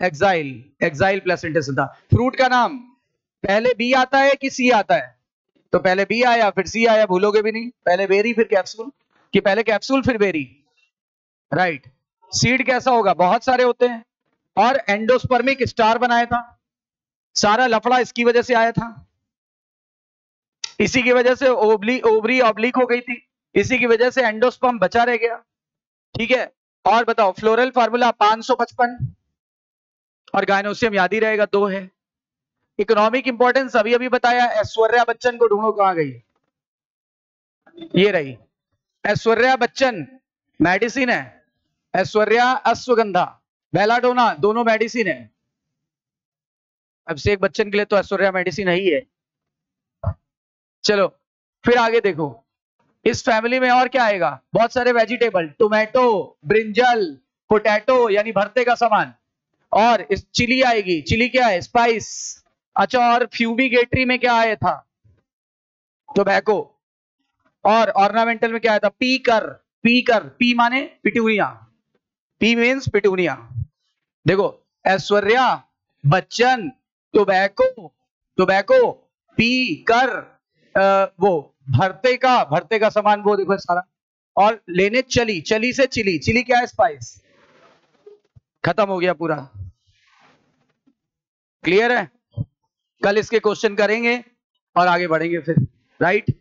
एक्साइल, एक्साइल प्लेसेंटेशन था। फ्रूट का नाम पहले बी आता है कि सी आता है? तो पहले बी आया फिर सी आया, भूलोगे भी नहीं। पहले बेरी फिर कैप्सूल, कि पहले कैप्सूल फिर बेरी? राइट। सीड कैसा होगा? बहुत सारे होते हैं। और एंडोस्पर्मिक स्टार बनाया था। सारा लफड़ा इसकी वजह से आया था, इसी की वजह से ओवरी ऑब्लिक हो गई थी, इसी की वजह से एंडोस्पर्म बचा रह गया, ठीक है। और बताओ फ्लोरल फार्मूला 555, और गायनोसियम याद ही रहेगा, 2 है। इकोनॉमिक इंपॉर्टेंस अभी अभी बताया। ऐश्वर्या बच्चन को ढूंढो, कहां गई? ये रही ऐश्वर्या बच्चन, मेडिसिन है। ऐश्वर्या अश्वगंधा, बेलाडोना, दोनों मेडिसिन है। अभिषेक बच्चन के लिए तो ऐश्वर्या मेडिसिन ही है। चलो फिर आगे देखो, इस फैमिली में और क्या आएगा? बहुत सारे वेजिटेबल, टोमेटो, ब्रिंजल, पोटैटो यानी भरते का सामान। और इस चिली आएगी। चिली क्या है? स्पाइस। अच्छा, और फ्यूमिगेटरी में क्या आया था? टोबैको। और ऑर्नामेंटल में क्या आया था? पीकर। पीकर, पी माने पिटूनिया, पी मीन्स पिटूनिया। देखो Aishwarya Bachchan, tobacco, tobacco, P कर, वो भरते का सामान, वो देखो सारा। और लेने चली, चली से चिली, चिली क्या है? स्पाइस। खत्म हो गया पूरा। क्लियर है? कल इसके क्वेश्चन करेंगे और आगे बढ़ेंगे फिर, राइट।